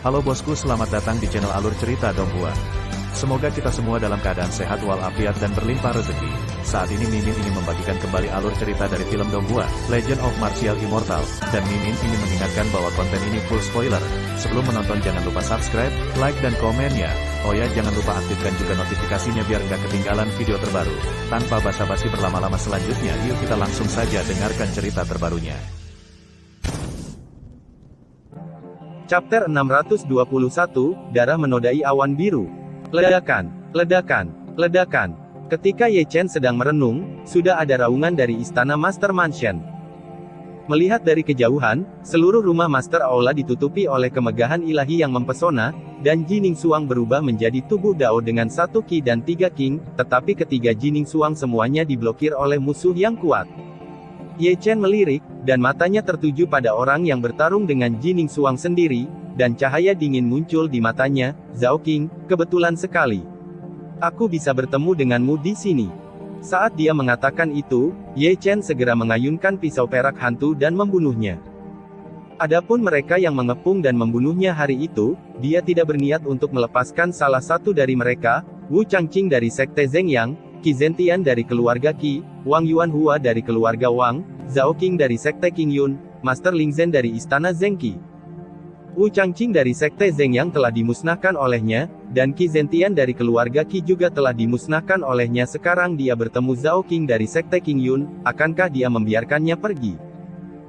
Halo bosku, selamat datang di channel Alur Cerita Donghua. Semoga kita semua dalam keadaan sehat walafiat dan berlimpah rezeki. Saat ini Mimin ingin membagikan kembali alur cerita dari film Donghua, Legend of Martial Immortal, dan Mimin ingin mengingatkan bahwa konten ini full spoiler. Sebelum menonton jangan lupa subscribe, like dan komen ya. Oh ya, jangan lupa aktifkan juga notifikasinya biar nggak ketinggalan video terbaru. Tanpa basa-basi berlama-lama selanjutnya, yuk kita langsung saja dengarkan cerita terbarunya. Chapter 621, Darah Menodai Awan Biru. Ledakan, ledakan, ledakan. Ketika Ye Chen sedang merenung, sudah ada raungan dari istana Master Mansion. Melihat dari kejauhan, seluruh rumah Master Aula ditutupi oleh kemegahan ilahi yang mempesona, dan Jining Suang berubah menjadi tubuh Dao dengan 1 Qi dan 3 King, tetapi ketiga Jining Suang semuanya diblokir oleh musuh yang kuat. Ye Chen melirik, dan matanya tertuju pada orang yang bertarung dengan Jining Suang sendiri, dan cahaya dingin muncul di matanya. Zhao King, kebetulan sekali. Aku bisa bertemu denganmu di sini. Saat dia mengatakan itu, Ye Chen segera mengayunkan pisau perak hantu dan membunuhnya. Adapun mereka yang mengepung dan membunuhnya hari itu, dia tidak berniat untuk melepaskan salah satu dari mereka, Wu Changqing dari Sekte Zhengyang, Qi Zentian dari keluarga Qi, Wang Yuanhua dari keluarga Wang, Zhao King dari Sekte Qingyun, Master Ling Zhen dari Istana Zhengqi. Wu Changqing dari Sekte Zhengyang telah dimusnahkan olehnya, dan Qi Zentian dari keluarga Qi juga telah dimusnahkan olehnya. Sekarang dia bertemu Zhao King dari Sekte Qingyun, akankah dia membiarkannya pergi?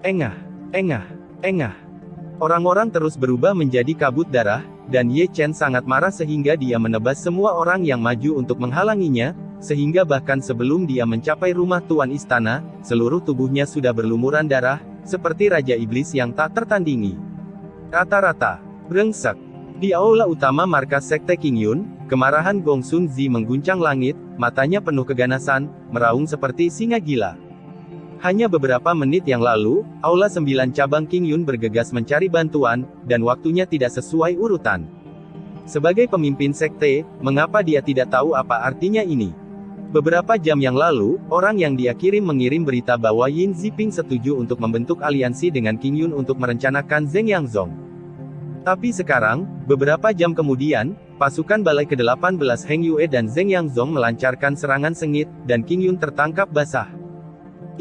Engah, engah, engah. Orang-orang terus berubah menjadi kabut darah, dan Ye Chen sangat marah sehingga dia menebas semua orang yang maju untuk menghalanginya, sehingga bahkan sebelum dia mencapai rumah tuan istana, seluruh tubuhnya sudah berlumuran darah, seperti Raja Iblis yang tak tertandingi. Rata-rata, brengsek. Di aula utama markas Sekte Qingyun, kemarahan Gong Sun Zi mengguncang langit, matanya penuh keganasan, meraung seperti singa gila. Hanya beberapa menit yang lalu, aula 9 cabang Qingyun bergegas mencari bantuan, dan waktunya tidak sesuai urutan. Sebagai pemimpin sekte, mengapa dia tidak tahu apa artinya ini? Beberapa jam yang lalu, orang yang dia kirim mengirim berita bahwa Yin Ziping setuju untuk membentuk aliansi dengan Qingyun untuk merencanakan Zhengyang Zong. Tapi sekarang, beberapa jam kemudian, pasukan balai ke-18 Heng Yue dan Zhengyang Zong melancarkan serangan sengit, dan Qingyun tertangkap basah.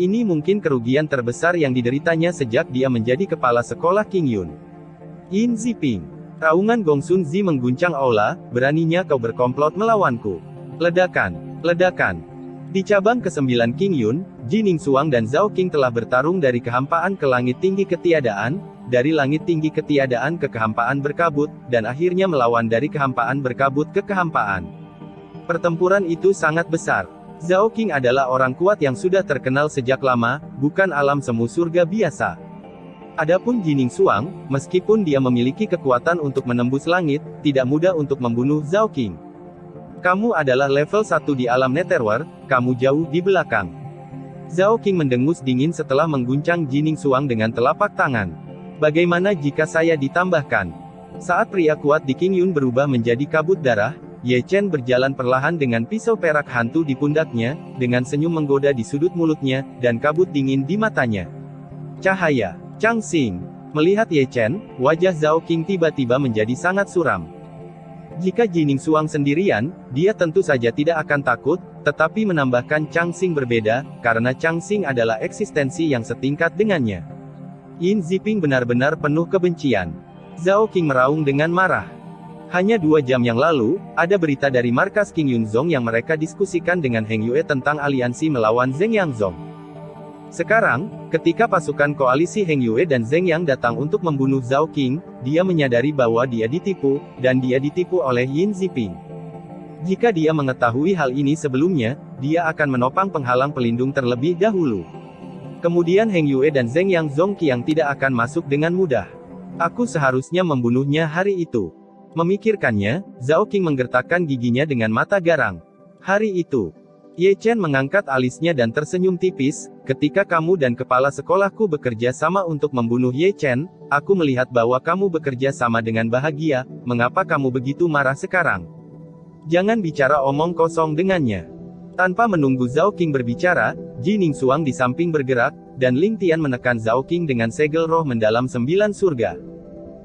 Ini mungkin kerugian terbesar yang dideritanya sejak dia menjadi kepala sekolah Qingyun. Yin Ziping. Raungan Gong Sun Zi mengguncang aula, beraninya kau berkomplot melawanku. Ledakan, ledakan. Di cabang ke-9 Qingyun, Jining Suang dan Zhao King telah bertarung dari kehampaan ke langit tinggi ketiadaan, dari langit tinggi ketiadaan ke kehampaan berkabut, dan akhirnya melawan dari kehampaan berkabut ke kehampaan. Pertempuran itu sangat besar. Zhao King adalah orang kuat yang sudah terkenal sejak lama, bukan alam semu surga biasa. Adapun Jining Suang, meskipun dia memiliki kekuatan untuk menembus langit, tidak mudah untuk membunuh Zhao King. Kamu adalah level 1 di alam Netherworld, kamu jauh di belakang. Zhao King mendengus dingin setelah mengguncang Jining Suang dengan telapak tangan. Bagaimana jika saya ditambahkan? Saat pria kuat di Qingyun berubah menjadi kabut darah, Ye Chen berjalan perlahan dengan pisau perak hantu di pundaknya, dengan senyum menggoda di sudut mulutnya, dan kabut dingin di matanya. Cahaya. Chang Xing. Melihat Ye Chen, wajah Zhao King tiba-tiba menjadi sangat suram. Jika Jining Suang sendirian, dia tentu saja tidak akan takut, tetapi menambahkan Chang Xing berbeda, karena Chang Xing adalah eksistensi yang setingkat dengannya. Yin Ziping benar-benar penuh kebencian. Zhao King meraung dengan marah. Hanya 2 jam yang lalu, ada berita dari markas Qingyun Zong yang mereka diskusikan dengan Heng Yue tentang aliansi melawan Zhengyang Zong. Sekarang, ketika pasukan koalisi Heng Yue dan Zhengyang datang untuk membunuh Zhao King, dia menyadari bahwa dia ditipu, dan dia ditipu oleh Yin Ziping. Jika dia mengetahui hal ini sebelumnya, dia akan menopang penghalang pelindung terlebih dahulu. Kemudian Heng Yue dan Zhengyang Zong yang tidak akan masuk dengan mudah. Aku seharusnya membunuhnya hari itu. Memikirkannya, Zhao King menggertakkan giginya dengan mata garang. Hari itu, Ye Chen mengangkat alisnya dan tersenyum tipis. Ketika kamu dan kepala sekolahku bekerja sama untuk membunuh Ye Chen, aku melihat bahwa kamu bekerja sama dengan bahagia. Mengapa kamu begitu marah sekarang? Jangan bicara omong kosong dengannya. Tanpa menunggu Zhao King berbicara, Jining Suang di samping bergerak, dan Ling Tian menekan Zhao King dengan segel roh mendalam 9 surga.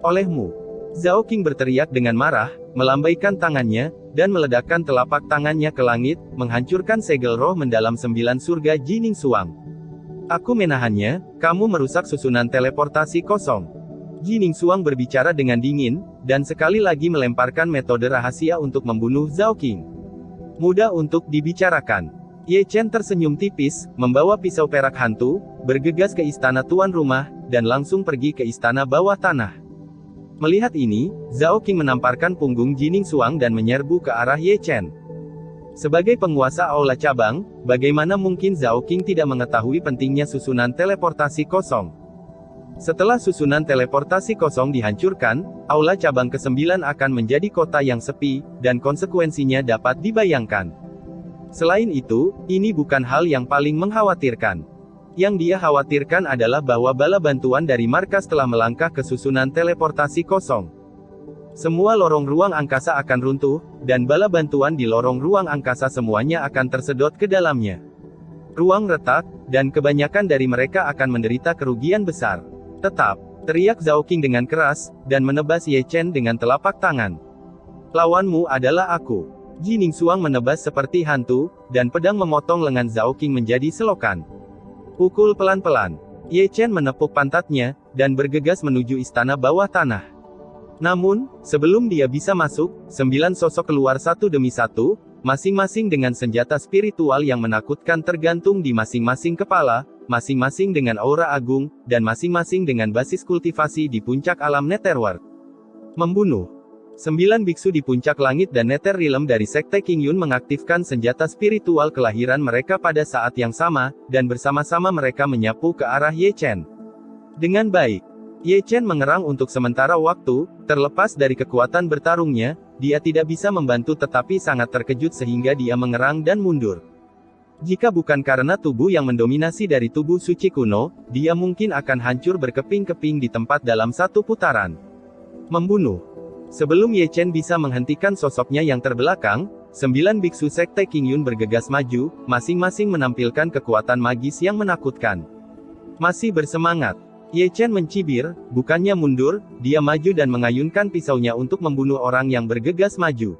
Olehmu. Zhao King berteriak dengan marah, melambaikan tangannya, dan meledakkan telapak tangannya ke langit, menghancurkan segel roh mendalam 9 surga Jining Suang. Aku menahannya, kamu merusak susunan teleportasi kosong. Jining Suang berbicara dengan dingin, dan sekali lagi melemparkan metode rahasia untuk membunuh Zhao King. Mudah untuk dibicarakan. Ye Chen tersenyum tipis, membawa pisau perak hantu, bergegas ke istana tuan rumah, dan langsung pergi ke istana bawah tanah. Melihat ini, Zhao King menamparkan punggung Jining Suang dan menyerbu ke arah Ye Chen. Sebagai penguasa aula cabang, bagaimana mungkin Zhao King tidak mengetahui pentingnya susunan teleportasi kosong? Setelah susunan teleportasi kosong dihancurkan, aula cabang ke-9 akan menjadi kota yang sepi, dan konsekuensinya dapat dibayangkan. Selain itu, ini bukan hal yang paling mengkhawatirkan. Yang dia khawatirkan adalah bahwa bala bantuan dari markas telah melangkah ke susunan teleportasi kosong. Semua lorong ruang angkasa akan runtuh, dan bala bantuan di lorong ruang angkasa semuanya akan tersedot ke dalamnya. Ruang retak, dan kebanyakan dari mereka akan menderita kerugian besar. Tetap, teriak Zhao King dengan keras, dan menebas Ye Chen dengan telapak tangan. Lawanmu adalah aku. Jining Suang menebas seperti hantu, dan pedang memotong lengan Zhao King menjadi selokan. Pukul pelan-pelan. Ye Chen menepuk pantatnya, dan bergegas menuju istana bawah tanah. Namun, sebelum dia bisa masuk, 9 sosok keluar satu demi satu, masing-masing dengan senjata spiritual yang menakutkan tergantung di masing-masing kepala, masing-masing dengan aura agung, dan masing-masing dengan basis kultivasi di puncak alam Netherworld. Membunuh. 9 biksu di puncak langit dan Nether Realm dari Sekte Qingyun mengaktifkan senjata spiritual kelahiran mereka pada saat yang sama, dan bersama-sama mereka menyapu ke arah Ye Chen. Dengan baik, Ye Chen mengerang untuk sementara waktu, terlepas dari kekuatan bertarungnya, dia tidak bisa membantu tetapi sangat terkejut sehingga dia mengerang dan mundur. Jika bukan karena tubuh yang mendominasi dari tubuh suci kuno, dia mungkin akan hancur berkeping-keping di tempat dalam satu putaran. Membunuh. Sebelum Ye Chen bisa menghentikan sosoknya yang terbelakang, 9 biksu Sekte Qingyun bergegas maju, masing-masing menampilkan kekuatan magis yang menakutkan. Masih bersemangat. Ye Chen mencibir, bukannya mundur, dia maju dan mengayunkan pisaunya untuk membunuh orang yang bergegas maju.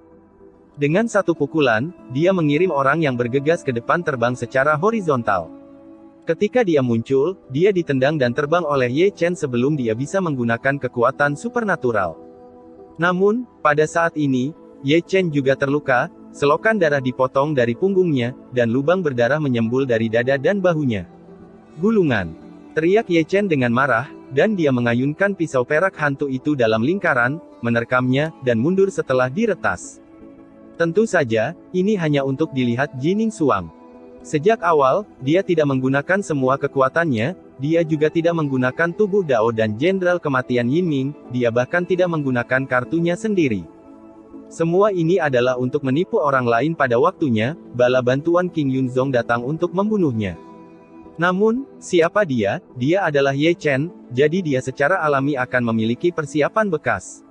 Dengan satu pukulan, dia mengirim orang yang bergegas ke depan terbang secara horizontal. Ketika dia muncul, dia ditendang dan terbang oleh Ye Chen sebelum dia bisa menggunakan kekuatan supernatural. Namun, pada saat ini, Ye Chen juga terluka, selokan darah dipotong dari punggungnya, dan lubang berdarah menyembul dari dada dan bahunya. Gulungan. Teriak Ye Chen dengan marah, dan dia mengayunkan pisau perak hantu itu dalam lingkaran, menerkamnya, dan mundur setelah diretas. Tentu saja, ini hanya untuk dilihat Jining Suang. Sejak awal, dia tidak menggunakan semua kekuatannya, dia juga tidak menggunakan tubuh Dao dan Jenderal Kematian Yin Ming, dia bahkan tidak menggunakan kartunya sendiri. Semua ini adalah untuk menipu orang lain pada waktunya, bala bantuan King Yunzong datang untuk membunuhnya. Namun, siapa dia? Dia adalah Ye Chen, jadi dia secara alami akan memiliki persiapan bekas.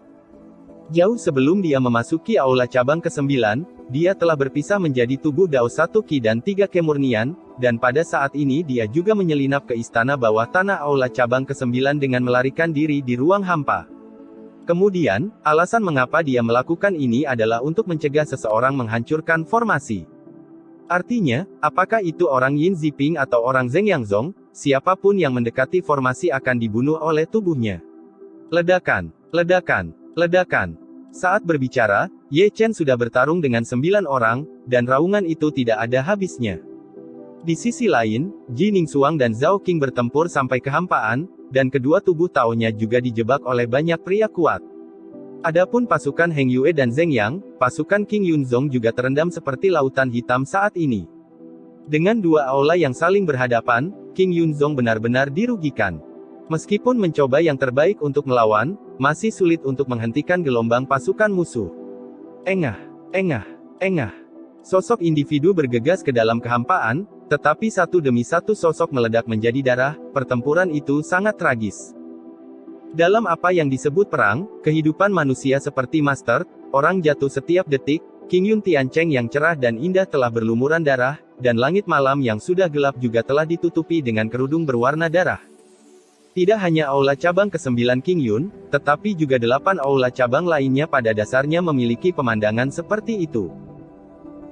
Jauh sebelum dia memasuki aula cabang ke-9, dia telah berpisah menjadi tubuh Dao 1 Qi dan 3 Kemurnian, dan pada saat ini dia juga menyelinap ke istana bawah tanah aula cabang ke-9 dengan melarikan diri di ruang hampa. Kemudian, alasan mengapa dia melakukan ini adalah untuk mencegah seseorang menghancurkan formasi. Artinya, apakah itu orang Yin Ziping atau orang Zheng Yangzong, siapapun yang mendekati formasi akan dibunuh oleh tubuhnya. Ledakan, ledakan, ledakan. Saat berbicara, Ye Chen sudah bertarung dengan 9 orang, dan raungan itu tidak ada habisnya. Di sisi lain, Jining Suang dan Zhao King bertempur sampai kehampaan, dan kedua tubuh Tao-nya juga dijebak oleh banyak pria kuat. Adapun pasukan Heng Yue dan Zheng Yang, pasukan King Yunzong juga terendam seperti lautan hitam saat ini. Dengan dua aula yang saling berhadapan, King Yunzong benar-benar dirugikan. Meskipun mencoba yang terbaik untuk melawan, masih sulit untuk menghentikan gelombang pasukan musuh. Engah, engah, engah. Sosok individu bergegas ke dalam kehampaan, tetapi satu demi satu sosok meledak menjadi darah. Pertempuran itu sangat tragis. Dalam apa yang disebut perang, kehidupan manusia seperti master, orang jatuh setiap detik, King Yun Tiancheng yang cerah dan indah telah berlumuran darah, dan langit malam yang sudah gelap juga telah ditutupi dengan kerudung berwarna darah. Tidak hanya aula cabang ke-9 King Yun, tetapi juga 8 aula cabang lainnya pada dasarnya memiliki pemandangan seperti itu.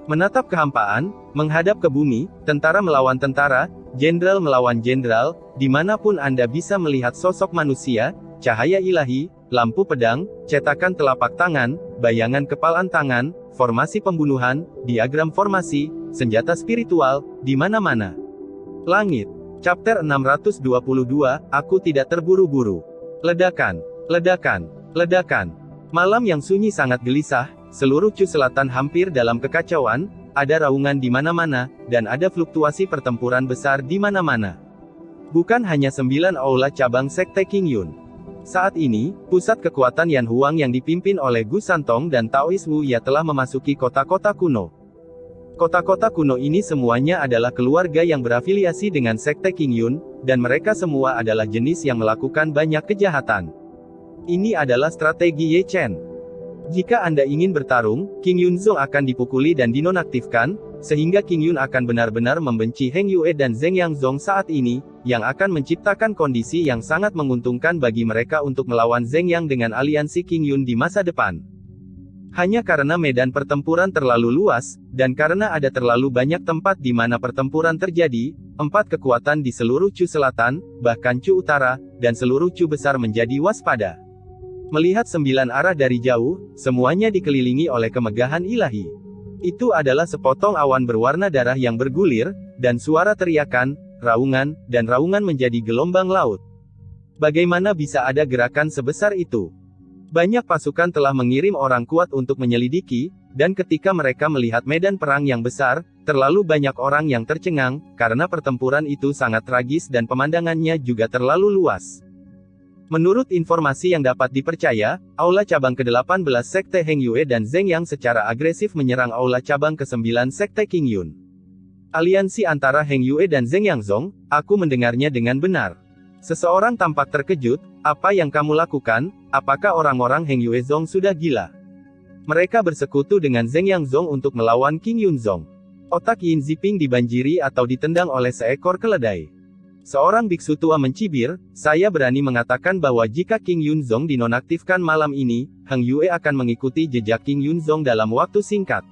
Menatap kehampaan, menghadap ke bumi, tentara melawan tentara, jenderal melawan jenderal, dimanapun Anda bisa melihat sosok manusia, cahaya ilahi, lampu pedang, cetakan telapak tangan, bayangan kepalan tangan, formasi pembunuhan, diagram formasi, senjata spiritual, di mana-mana. Langit. Chapter 622, Aku Tidak Terburu-buru. Ledakan, ledakan, ledakan. Malam yang sunyi sangat gelisah, seluruh Chu Selatan hampir dalam kekacauan, ada raungan di mana-mana, dan ada fluktuasi pertempuran besar di mana-mana. Bukan hanya 9 aula cabang Sekte King Yun. Saat ini, pusat kekuatan Yan Huang yang dipimpin oleh Gu Santong dan Taoist Wu Ya telah memasuki kota-kota kuno. Kota-kota kuno ini semuanya adalah keluarga yang berafiliasi dengan Sekte King Yun, dan mereka semua adalah jenis yang melakukan banyak kejahatan. Ini adalah strategi Ye Chen. Jika Anda ingin bertarung, King Yunzong akan dipukuli dan dinonaktifkan, sehingga King Yun akan benar-benar membenci Heng Yue dan Zheng Yangzong saat ini, yang akan menciptakan kondisi yang sangat menguntungkan bagi mereka untuk melawan Zheng Yang dengan aliansi King Yun di masa depan. Hanya karena medan pertempuran terlalu luas, dan karena ada terlalu banyak tempat di mana pertempuran terjadi, 4 kekuatan di seluruh Chu Selatan, bahkan Chu Utara, dan seluruh Chu Besar menjadi waspada. Melihat 9 arah dari jauh, semuanya dikelilingi oleh kemegahan ilahi. Itu adalah sepotong awan berwarna darah yang bergulir, dan suara teriakan, raungan, dan raungan menjadi gelombang laut. Bagaimana bisa ada gerakan sebesar itu? Banyak pasukan telah mengirim orang kuat untuk menyelidiki, dan ketika mereka melihat medan perang yang besar, terlalu banyak orang yang tercengang, karena pertempuran itu sangat tragis dan pemandangannya juga terlalu luas. Menurut informasi yang dapat dipercaya, aula cabang ke-18 Sekte Heng Yue dan Zheng Yang secara agresif menyerang aula cabang ke-9 Sekte King Yun. Aliansi antara Heng Yue dan Zheng Yangzong, aku mendengarnya dengan benar. Seseorang tampak terkejut, apa yang kamu lakukan, apakah orang-orang Heng Yuezong sudah gila? Mereka bersekutu dengan Zheng Yangzong untuk melawan King Yunzong. Otak Yin Ziping dibanjiri atau ditendang oleh seekor keledai. Seorang biksu tua mencibir, saya berani mengatakan bahwa jika King Yunzong dinonaktifkan malam ini, Heng Yue akan mengikuti jejak King Yunzong dalam waktu singkat.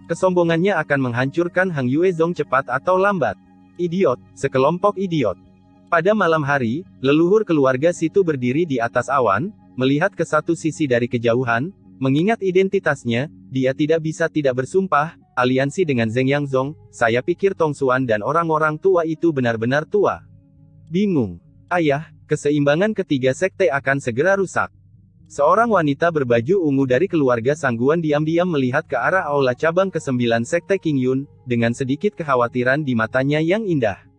Kesombongannya akan menghancurkan Heng Yuezong cepat atau lambat. Idiot, sekelompok idiot. Pada malam hari, leluhur keluarga Situ berdiri di atas awan, melihat ke satu sisi dari kejauhan, mengingat identitasnya, dia tidak bisa tidak bersumpah, aliansi dengan Zheng Yangzong, saya pikir Tong Xuan dan orang-orang tua itu benar-benar tua. Bingung. Ayah, keseimbangan ketiga sekte akan segera rusak. Seorang wanita berbaju ungu dari keluarga Sangguan diam-diam melihat ke arah aula cabang ke-9 Sekte King Yun, dengan sedikit kekhawatiran di matanya yang indah.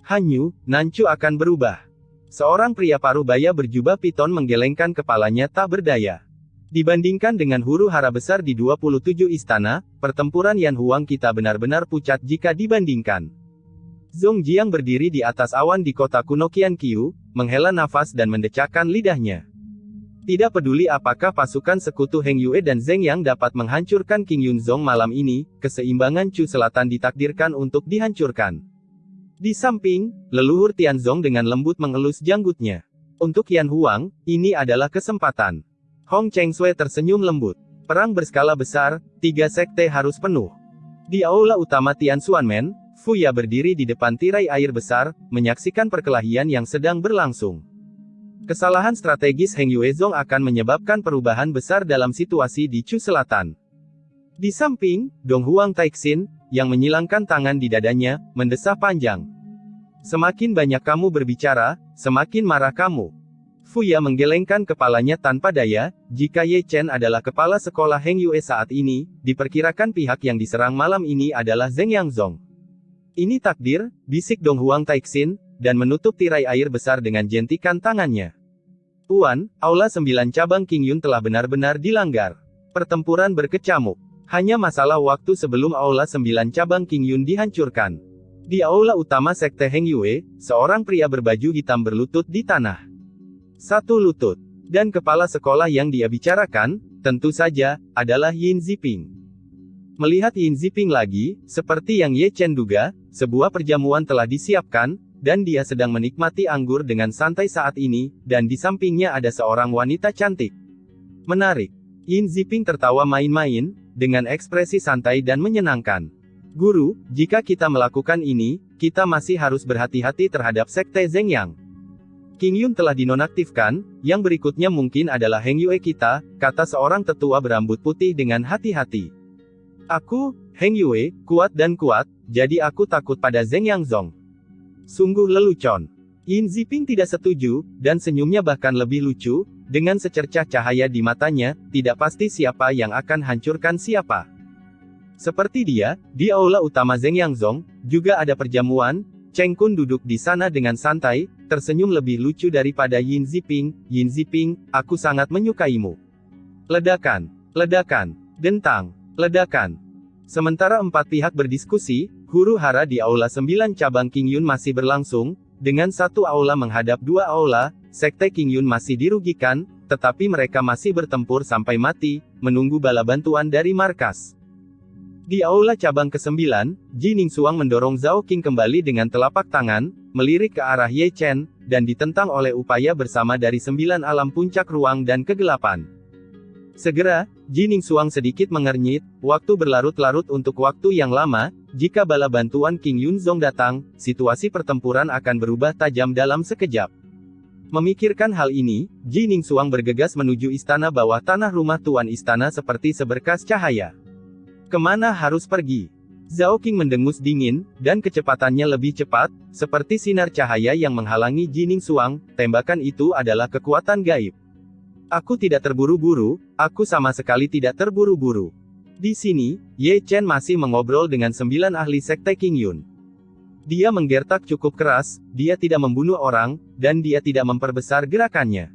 Hanyu, Nancu akan berubah. Seorang pria paruh baya berjubah piton menggelengkan kepalanya tak berdaya. Dibandingkan dengan huru-hara besar di 27 istana, pertempuran Yan Huang kita benar-benar pucat jika dibandingkan. Zhong Jiang berdiri di atas awan di kota kuno Qianqiu, menghela nafas dan mendecakkan lidahnya. Tidak peduli apakah pasukan sekutu Heng Yue dan Zheng Yang dapat menghancurkan King Yunzong malam ini, keseimbangan Chu Selatan ditakdirkan untuk dihancurkan. Di samping, leluhur Tianzong dengan lembut mengelus janggutnya. Untuk Yan Huang, ini adalah kesempatan. Hong Chengsui tersenyum lembut. Perang berskala besar, 3 sekte harus penuh. Di aula utama Tianxuanmen, Fu Ya berdiri di depan tirai air besar, menyaksikan perkelahian yang sedang berlangsung. Kesalahan strategis Heng Yuezong akan menyebabkan perubahan besar dalam situasi di Chu Selatan. Di samping, Dong Huang Taixin, yang menyilangkan tangan di dadanya, mendesah panjang. Semakin banyak kamu berbicara, semakin marah kamu. Fu Ya menggelengkan kepalanya tanpa daya, jika Ye Chen adalah kepala sekolah Heng Yue saat ini, diperkirakan pihak yang diserang malam ini adalah Zheng Yangzong. Ini takdir, bisik Dong Huang Taixin, dan menutup tirai air besar dengan jentikan tangannya. Tuan, aula 9 cabang King Yun telah benar-benar dilanggar. Pertempuran berkecamuk. Hanya masalah waktu sebelum aula 9 cabang King Yun dihancurkan. Di aula utama sekte Heng Yue, seorang pria berbaju hitam berlutut di tanah. Satu lutut. Dan kepala sekolah yang dia bicarakan, tentu saja, adalah Yin Ziping. Melihat Yin Ziping lagi, seperti yang Ye Chen duga, sebuah perjamuan telah disiapkan, dan dia sedang menikmati anggur dengan santai saat ini, dan di sampingnya ada seorang wanita cantik. Menarik. Yin Ziping tertawa main-main, dengan ekspresi santai dan menyenangkan. Guru, jika kita melakukan ini, kita masih harus berhati-hati terhadap Sekte Zhengyang. King Yun telah dinonaktifkan, yang berikutnya mungkin adalah Heng Yue kita, kata seorang tetua berambut putih dengan hati-hati. Aku, Heng Yue, kuat dan kuat, jadi aku takut pada Zhengyang Zong. Sungguh lelucon. Yin Ziping tidak setuju, dan senyumnya bahkan lebih lucu, dengan secercah cahaya di matanya, tidak pasti siapa yang akan hancurkan siapa. Seperti dia, di aula utama Zhengyang Zong, juga ada perjamuan. Cheng Kun duduk di sana dengan santai, tersenyum lebih lucu daripada Yin Ziping. Yin Ziping, aku sangat menyukaimu. Ledakan, ledakan, dentang, ledakan. Sementara empat pihak berdiskusi, huru hara di aula 9 cabang King Yun masih berlangsung, dengan satu aula menghadap dua aula. Sekte King Yun masih dirugikan, tetapi mereka masih bertempur sampai mati, menunggu bala bantuan dari markas. Di aula cabang ke-9, Ji Ningsuang mendorong Zhao Qing kembali dengan telapak tangan, melirik ke arah Ye Chen, dan ditentang oleh upaya bersama dari 9 alam puncak ruang dan kegelapan. Segera, Ji Ningsuang sedikit mengernyit, waktu berlarut-larut untuk waktu yang lama, jika bala bantuan King Yunzong datang, situasi pertempuran akan berubah tajam dalam sekejap. Memikirkan hal ini, Ji Ningsuang bergegas menuju istana bawah tanah rumah tuan istana seperti seberkas cahaya. Kemana harus pergi? Zhao Qing mendengus dingin, dan kecepatannya lebih cepat, seperti sinar cahaya yang menghalangi Ji Ningsuang. Tembakan itu adalah kekuatan gaib. Aku tidak terburu-buru, aku sama sekali tidak terburu-buru. Di sini, Ye Chen masih mengobrol dengan 9 ahli sekte King Yun. Dia menggertak cukup keras, dia tidak membunuh orang, dan dia tidak memperbesar gerakannya.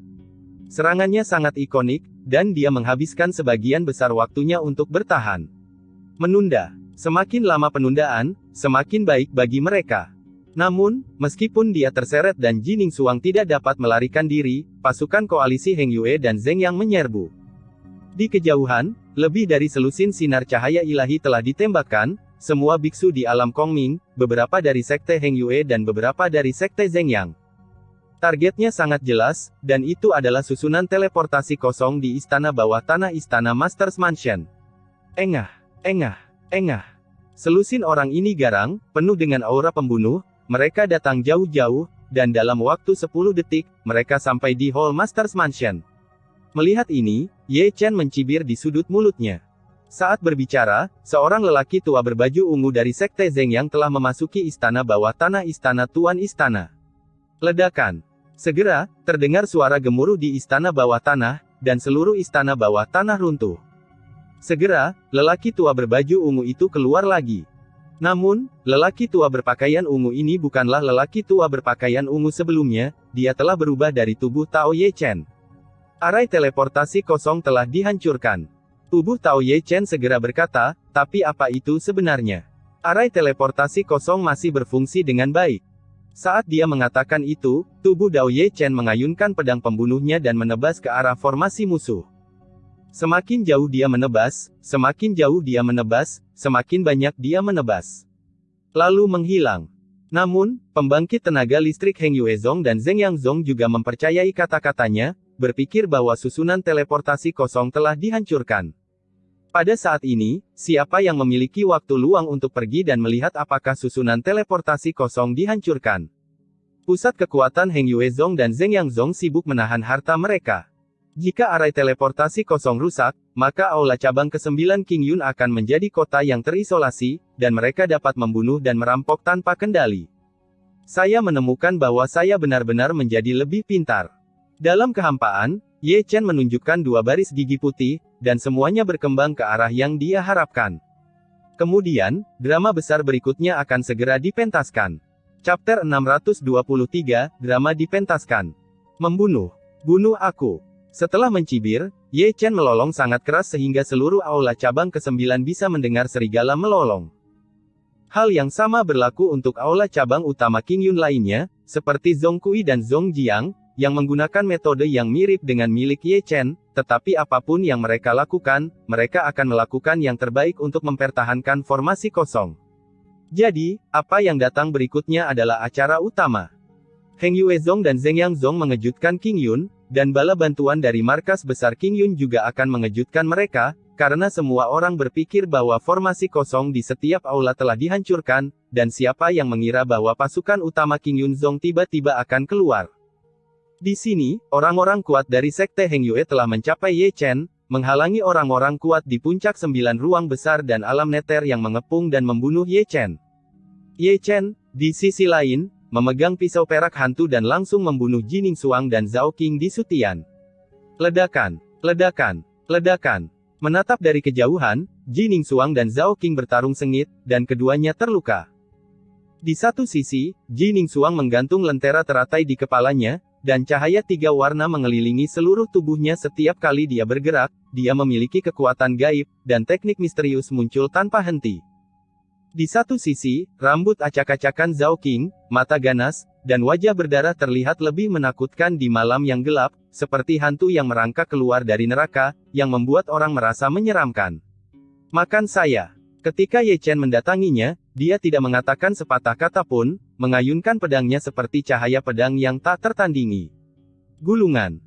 Serangannya sangat ikonik, dan dia menghabiskan sebagian besar waktunya untuk bertahan. Menunda. Semakin lama penundaan, semakin baik bagi mereka. Namun, meskipun dia terseret dan Ji Ningsuang tidak dapat melarikan diri, pasukan koalisi Heng Yue dan Zheng Yang menyerbu. Di kejauhan, lebih dari selusin sinar cahaya ilahi telah ditembakkan. Semua biksu di alam Kongming, beberapa dari sekte Heng Yue dan beberapa dari sekte Zheng Yang. Targetnya sangat jelas, dan itu adalah susunan teleportasi kosong di istana bawah tanah istana Masters Mansion. Engah, engah, engah. Selusin orang ini garang, penuh dengan aura pembunuh, mereka datang jauh-jauh, dan dalam waktu 10 detik, mereka sampai di Hall Masters Mansion. Melihat ini, Ye Chen mencibir di sudut mulutnya. Saat berbicara, seorang lelaki tua berbaju ungu dari sekte Zheng Yang telah memasuki istana bawah tanah istana tuan istana. Ledakan. Segera, terdengar suara gemuruh di istana bawah tanah, dan seluruh istana bawah tanah runtuh. Segera, lelaki tua berbaju ungu itu keluar lagi. Namun, lelaki tua berpakaian ungu ini bukanlah lelaki tua berpakaian ungu sebelumnya, dia telah berubah dari tubuh Tao Ye Chen. Arai teleportasi kosong telah dihancurkan. Tubuh Tao Ye Chen segera berkata, tapi apa itu sebenarnya? Arai teleportasi kosong masih berfungsi dengan baik. Saat dia mengatakan itu, tubuh Dao Ye Chen mengayunkan pedang pembunuhnya dan menebas ke arah formasi musuh. Semakin jauh dia menebas, semakin jauh dia menebas, semakin banyak dia menebas. Lalu menghilang. Namun, pembangkit tenaga listrik Heng Yue Zong dan Zheng Yang Zong juga mempercayai kata-katanya, berpikir bahwa susunan teleportasi kosong telah dihancurkan. Pada saat ini, siapa yang memiliki waktu luang untuk pergi dan melihat apakah susunan teleportasi kosong dihancurkan? Pusat kekuatan Heng Yue Zong dan Zheng Yang Zong sibuk menahan harta mereka. Jika arai teleportasi kosong rusak, maka aula cabang ke-9 King Yun akan menjadi kota yang terisolasi, dan mereka dapat membunuh dan merampok tanpa kendali. Saya menemukan bahwa saya benar-benar menjadi lebih pintar. Dalam kehampaan, Ye Chen menunjukkan 2 baris gigi putih, dan semuanya berkembang ke arah yang dia harapkan. Kemudian, drama besar berikutnya akan segera dipentaskan. Chapter 623, Drama dipentaskan. Membunuh. Bunuh aku. Setelah mencibir, Ye Chen melolong sangat keras sehingga seluruh aula cabang ke-9 bisa mendengar serigala melolong. Hal yang sama berlaku untuk aula cabang utama King Yun lainnya, seperti Zhong Kui dan Zhong Jiang, yang menggunakan metode yang mirip dengan milik Ye Chen, tetapi apapun yang mereka lakukan, mereka akan melakukan yang terbaik untuk mempertahankan formasi kosong. Jadi, apa yang datang berikutnya adalah acara utama. Heng Yuezong dan Zheng Yangzong mengejutkan King Yun, dan bala bantuan dari markas besar King Yun juga akan mengejutkan mereka, karena semua orang berpikir bahwa formasi kosong di setiap aula telah dihancurkan, dan siapa yang mengira bahwa pasukan utama King Yunzong tiba-tiba akan keluar. Di sini, orang-orang kuat dari Sekte Heng Yue telah mencapai Ye Chen, menghalangi orang-orang kuat di puncak 9 ruang besar dan alam neter yang mengepung dan membunuh Ye Chen. Ye Chen, di sisi lain, memegang pisau perak hantu dan langsung membunuh Jining Xuang dan Zhao Qing di Sutian. Ledakan, ledakan, ledakan. Menatap dari kejauhan, Jining Xuang dan Zhao Qing bertarung sengit, dan keduanya terluka. Di satu sisi, Jining Xuang menggantung lentera teratai di kepalanya, dan cahaya 3 warna mengelilingi seluruh tubuhnya setiap kali dia bergerak. Dia memiliki kekuatan gaib, dan teknik misterius muncul tanpa henti. Di satu sisi, rambut acak-acakan Zhao Qing, mata ganas, dan wajah berdarah terlihat lebih menakutkan di malam yang gelap, seperti hantu yang merangkak keluar dari neraka, yang membuat orang merasa menyeramkan. Makan saya. Ketika Ye Chen mendatanginya, dia tidak mengatakan sepatah kata pun, mengayunkan pedangnya seperti cahaya pedang yang tak tertandingi. Gulungan.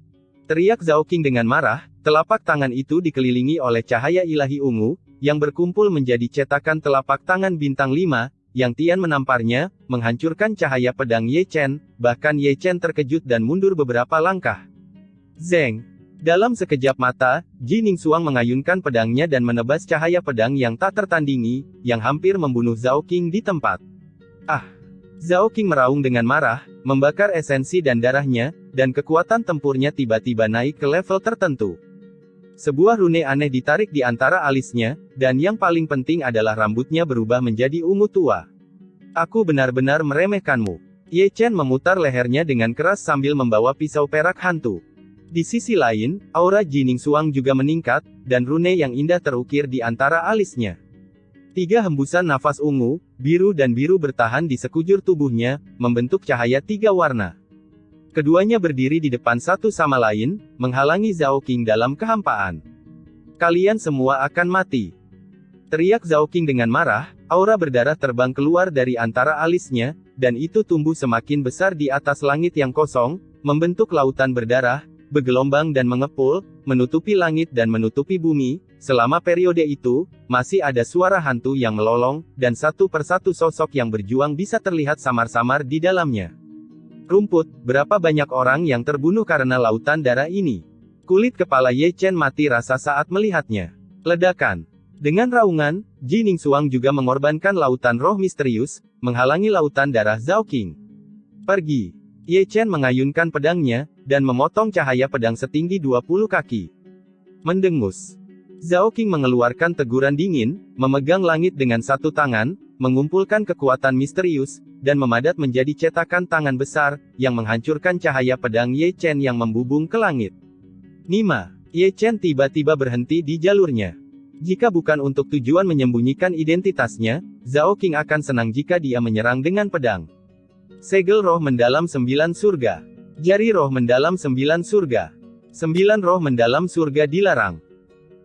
Teriak Zhao Qing dengan marah, telapak tangan itu dikelilingi oleh cahaya ilahi ungu, yang berkumpul menjadi cetakan telapak tangan bintang 5, yang Tian menamparnya, menghancurkan cahaya pedang Ye Chen, bahkan Ye Chen terkejut dan mundur beberapa langkah. Zeng. Dalam sekejap mata, Jining Xuang mengayunkan pedangnya dan menebas cahaya pedang yang tak tertandingi, yang hampir membunuh Zhao Qing di tempat. Ah! Zhao Qing meraung dengan marah, membakar esensi dan darahnya, dan kekuatan tempurnya tiba-tiba naik ke level tertentu. Sebuah rune aneh ditarik di antara alisnya, dan yang paling penting adalah rambutnya berubah menjadi ungu tua. Aku benar-benar meremehkanmu. Ye Chen memutar lehernya dengan keras sambil membawa pisau perak hantu. Di sisi lain, aura Jining Xuang juga meningkat, dan rune yang indah terukir di antara alisnya. 3 hembusan nafas ungu, biru dan biru bertahan di sekujur tubuhnya, membentuk cahaya 3 warna. Keduanya berdiri di depan satu sama lain, menghalangi Zhao Qing dalam kehampaan. Kalian semua akan mati. Teriak Zhao Qing dengan marah, aura berdarah terbang keluar dari antara alisnya, dan itu tumbuh semakin besar di atas langit yang kosong, membentuk lautan berdarah, bergelombang dan mengepul, menutupi langit dan menutupi bumi. Selama periode itu, masih ada suara hantu yang melolong, dan satu persatu sosok yang berjuang bisa terlihat samar-samar di dalamnya. Rumput, berapa banyak orang yang terbunuh karena lautan darah ini? Kulit kepala Ye Chen mati rasa saat melihatnya. Ledakan. Dengan raungan, Jining Xuang juga mengorbankan lautan roh misterius, menghalangi lautan darah Zhao Qing. Pergi. Ye Chen mengayunkan pedangnya, dan memotong cahaya pedang setinggi 20 kaki. Mendengus. Zhao Qing mengeluarkan teguran dingin, memegang langit dengan satu tangan, mengumpulkan kekuatan misterius, dan memadat menjadi cetakan tangan besar, yang menghancurkan cahaya pedang Ye Chen yang membubung ke langit. Nima. Ye Chen tiba-tiba berhenti di jalurnya. Jika bukan untuk tujuan menyembunyikan identitasnya, Zhao Qing akan senang jika dia menyerang dengan pedang. Segel roh mendalam 9 surga. Jari roh mendalam 9 surga. 9 roh mendalam surga dilarang.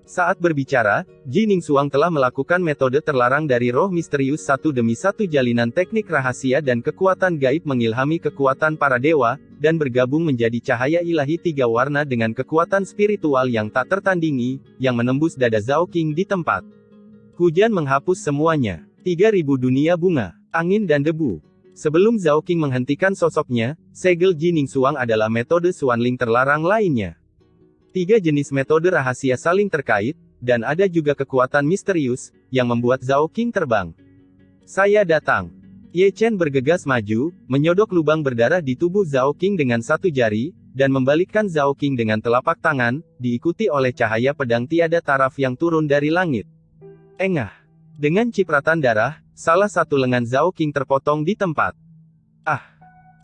Saat berbicara, Jining Xuang telah melakukan metode terlarang dari roh misterius satu demi satu jalinan teknik rahasia dan kekuatan gaib mengilhami kekuatan para dewa, dan bergabung menjadi cahaya ilahi 3 warna dengan kekuatan spiritual yang tak tertandingi, yang menembus dada Zhao Qing di tempat. Hujan menghapus semuanya. 3000 dunia bunga, angin dan debu. Sebelum Zhao Qing menghentikan sosoknya, segel Jining Xuang adalah metode Xuanling terlarang lainnya. 3 jenis metode rahasia saling terkait, dan ada juga kekuatan misterius, yang membuat Zhao Qing terbang. Saya datang. Ye Chen bergegas maju, menyodok lubang berdarah di tubuh Zhao Qing dengan satu jari, dan membalikkan Zhao Qing dengan telapak tangan, diikuti oleh cahaya pedang tiada taraf yang turun dari langit. Engah. Dengan cipratan darah, salah satu lengan Zhao Qing terpotong di tempat. Ah!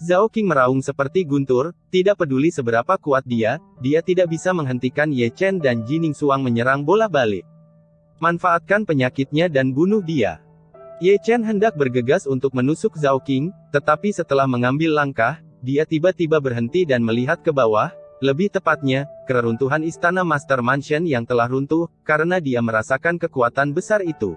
Zhao Qing meraung seperti guntur, tidak peduli seberapa kuat dia tidak bisa menghentikan Ye Chen dan Jining Xuang menyerang bola balik. Manfaatkan penyakitnya dan bunuh dia. Ye Chen hendak bergegas untuk menusuk Zhao Qing, tetapi setelah mengambil langkah, dia tiba-tiba berhenti dan melihat ke bawah, lebih tepatnya, keruntuhan istana Master Mansion yang telah runtuh, karena dia merasakan kekuatan besar itu.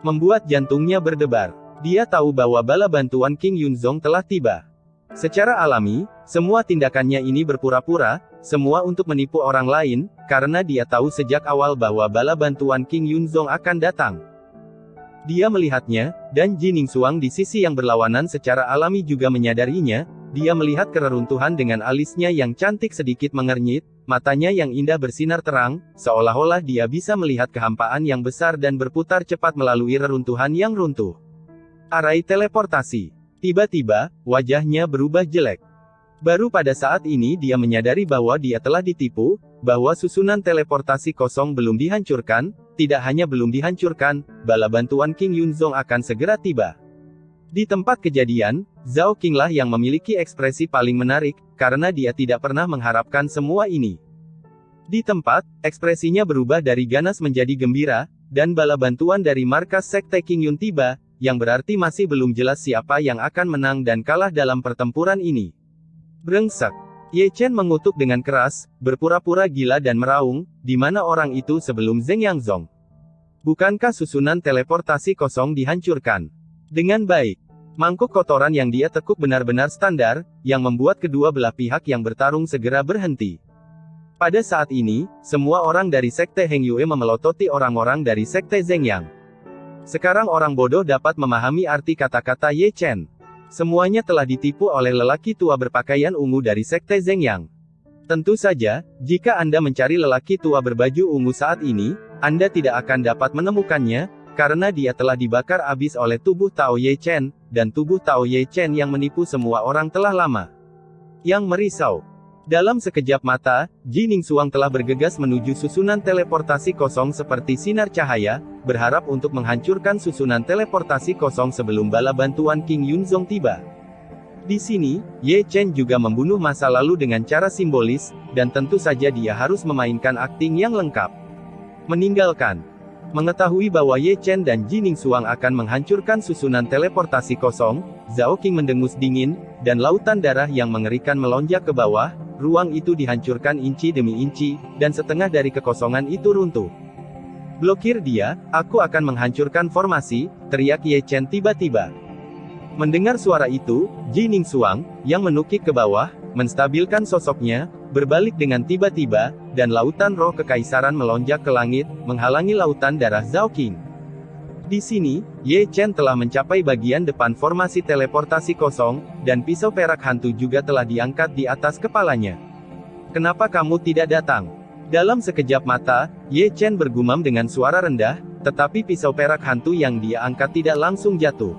Membuat jantungnya berdebar. Dia tahu bahwa bala bantuan King Yunzong telah tiba. Secara alami, semua tindakannya ini berpura-pura, semua untuk menipu orang lain, karena dia tahu sejak awal bahwa bala bantuan King Yunzong akan datang. Dia melihatnya, dan Ji Ningsuang di sisi yang berlawanan secara alami juga menyadarinya. Dia melihat kereruntuhan dengan alisnya yang cantik sedikit mengernyit, matanya yang indah bersinar terang, seolah-olah dia bisa melihat kehampaan yang besar dan berputar cepat melalui reruntuhan yang runtuh. Arai teleportasi. Tiba-tiba, wajahnya berubah jelek. Baru pada saat ini dia menyadari bahwa dia telah ditipu, bahwa susunan teleportasi kosong belum dihancurkan. Tidak hanya belum dihancurkan, bala bantuan King Yunzong akan segera tiba. Di tempat kejadian, Zhao Qinglah yang memiliki ekspresi paling menarik, karena dia tidak pernah mengharapkan semua ini. Di tempat, ekspresinya berubah dari ganas menjadi gembira, dan bala bantuan dari markas Sekte King Yun tiba, yang berarti masih belum jelas siapa yang akan menang dan kalah dalam pertempuran ini. Brengsek. Ye Chen mengutuk dengan keras, berpura-pura gila dan meraung, di mana orang itu sebelum Zheng Yangzong. Bukankah susunan teleportasi kosong dihancurkan dengan baik? Mangkuk kotoran yang dia tekuk benar-benar standar, yang membuat kedua belah pihak yang bertarung segera berhenti. Pada saat ini, semua orang dari Sekte Heng Yue memelototi orang-orang dari Sekte Zheng Yang. Sekarang orang bodoh dapat memahami arti kata-kata Ye Chen. Semuanya telah ditipu oleh lelaki tua berpakaian ungu dari Sekte Zheng Yang. Tentu saja, jika Anda mencari lelaki tua berbaju ungu saat ini, Anda tidak akan dapat menemukannya, karena dia telah dibakar habis oleh tubuh Tao Ye Chen, dan tubuh Tao Ye Chen yang menipu semua orang telah lama. Yang merisau. Dalam sekejap mata, Ji Ningsuang telah bergegas menuju susunan teleportasi kosong seperti sinar cahaya, berharap untuk menghancurkan susunan teleportasi kosong sebelum bala bantuan King Yunzong tiba. Di sini, Ye Chen juga membunuh masa lalu dengan cara simbolis, dan tentu saja dia harus memainkan akting yang lengkap. Meninggalkan. Mengetahui bahwa Ye Chen dan Ji Ningsuang akan menghancurkan susunan teleportasi kosong, Zhao Qing mendengus dingin, dan lautan darah yang mengerikan melonjak ke bawah. Ruang itu dihancurkan inci demi inci, dan setengah dari kekosongan itu runtuh. Blokir dia, aku akan menghancurkan formasi, teriak Ye Chen tiba-tiba. Mendengar suara itu, Ji Ningsuang, yang menukik ke bawah, menstabilkan sosoknya, berbalik dengan tiba-tiba, dan lautan roh kekaisaran melonjak ke langit, menghalangi lautan darah Zhao Qing. Di sini, Ye Chen telah mencapai bagian depan formasi teleportasi kosong, dan pisau perak hantu juga telah diangkat di atas kepalanya. Kenapa kamu tidak datang? Dalam sekejap mata, Ye Chen bergumam dengan suara rendah, tetapi pisau perak hantu yang dia angkat tidak langsung jatuh.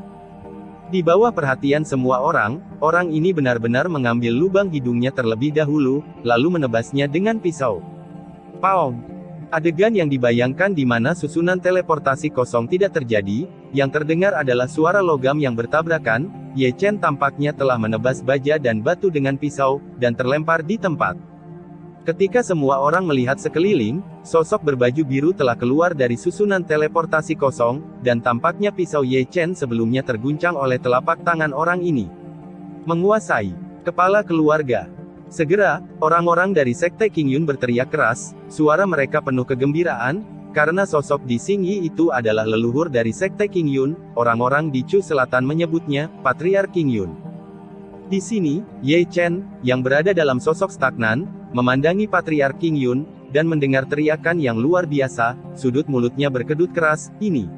Di bawah perhatian semua orang, orang ini benar-benar mengambil lubang hidungnya terlebih dahulu, lalu menebasnya dengan pisau. Paong! Adegan yang dibayangkan di mana susunan teleportasi kosong tidak terjadi, yang terdengar adalah suara logam yang bertabrakan. Ye Chen tampaknya telah menebas baja dan batu dengan pisau, dan terlempar di tempat. Ketika semua orang melihat sekeliling, sosok berbaju biru telah keluar dari susunan teleportasi kosong, dan tampaknya pisau Ye Chen sebelumnya terguncang oleh telapak tangan orang ini. Menguasai kepala keluarga. Segera, orang-orang dari Sekte King Yun berteriak keras, suara mereka penuh kegembiraan, karena sosok di Xing Yi itu adalah leluhur dari Sekte King Yun. Orang-orang di Chu Selatan menyebutnya, Patriark King Yun. Di sini, Ye Chen, yang berada dalam sosok stagnan, memandangi Patriark King Yun, dan mendengar teriakan yang luar biasa, sudut mulutnya berkedut keras, ini.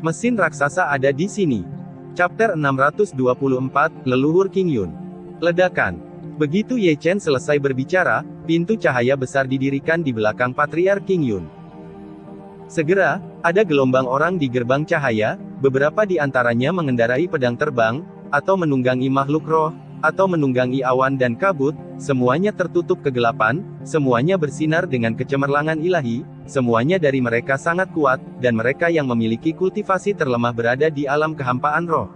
Mesin raksasa ada di sini. Chapter 624, Leluhur King Yun. Ledakan. Begitu Ye Chen selesai berbicara, pintu cahaya besar didirikan di belakang Patriark King Yun. Segera, ada gelombang orang di gerbang cahaya, beberapa di antaranya mengendarai pedang terbang, atau menunggangi makhluk roh, atau menunggangi awan dan kabut, semuanya tertutup kegelapan, semuanya bersinar dengan kecemerlangan ilahi, semuanya dari mereka sangat kuat, dan mereka yang memiliki kultivasi terlemah berada di alam kehampaan roh.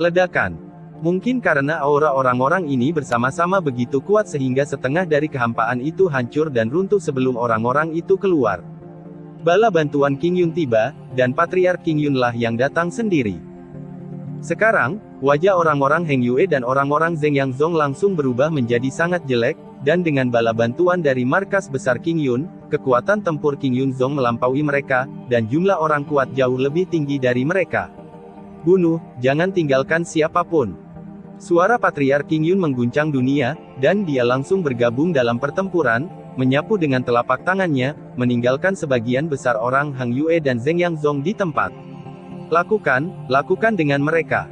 Ledakan. Mungkin karena aura orang-orang ini bersama-sama begitu kuat sehingga setengah dari kehampaan itu hancur dan runtuh sebelum orang-orang itu keluar. Bala bantuan King Yun tiba, dan Patriark King Yun lah yang datang sendiri. Sekarang, wajah orang-orang Heng Yue dan orang-orang Zheng Yangzong langsung berubah menjadi sangat jelek, dan dengan bala bantuan dari markas besar King Yun, kekuatan tempur King Yunzong melampaui mereka, dan jumlah orang kuat jauh lebih tinggi dari mereka. Bunuh, jangan tinggalkan siapapun. Suara Patriark King Yun mengguncang dunia, dan dia langsung bergabung dalam pertempuran, menyapu dengan telapak tangannya, meninggalkan sebagian besar orang Hang Yue dan Zheng Yangzong di tempat. Lakukan dengan mereka.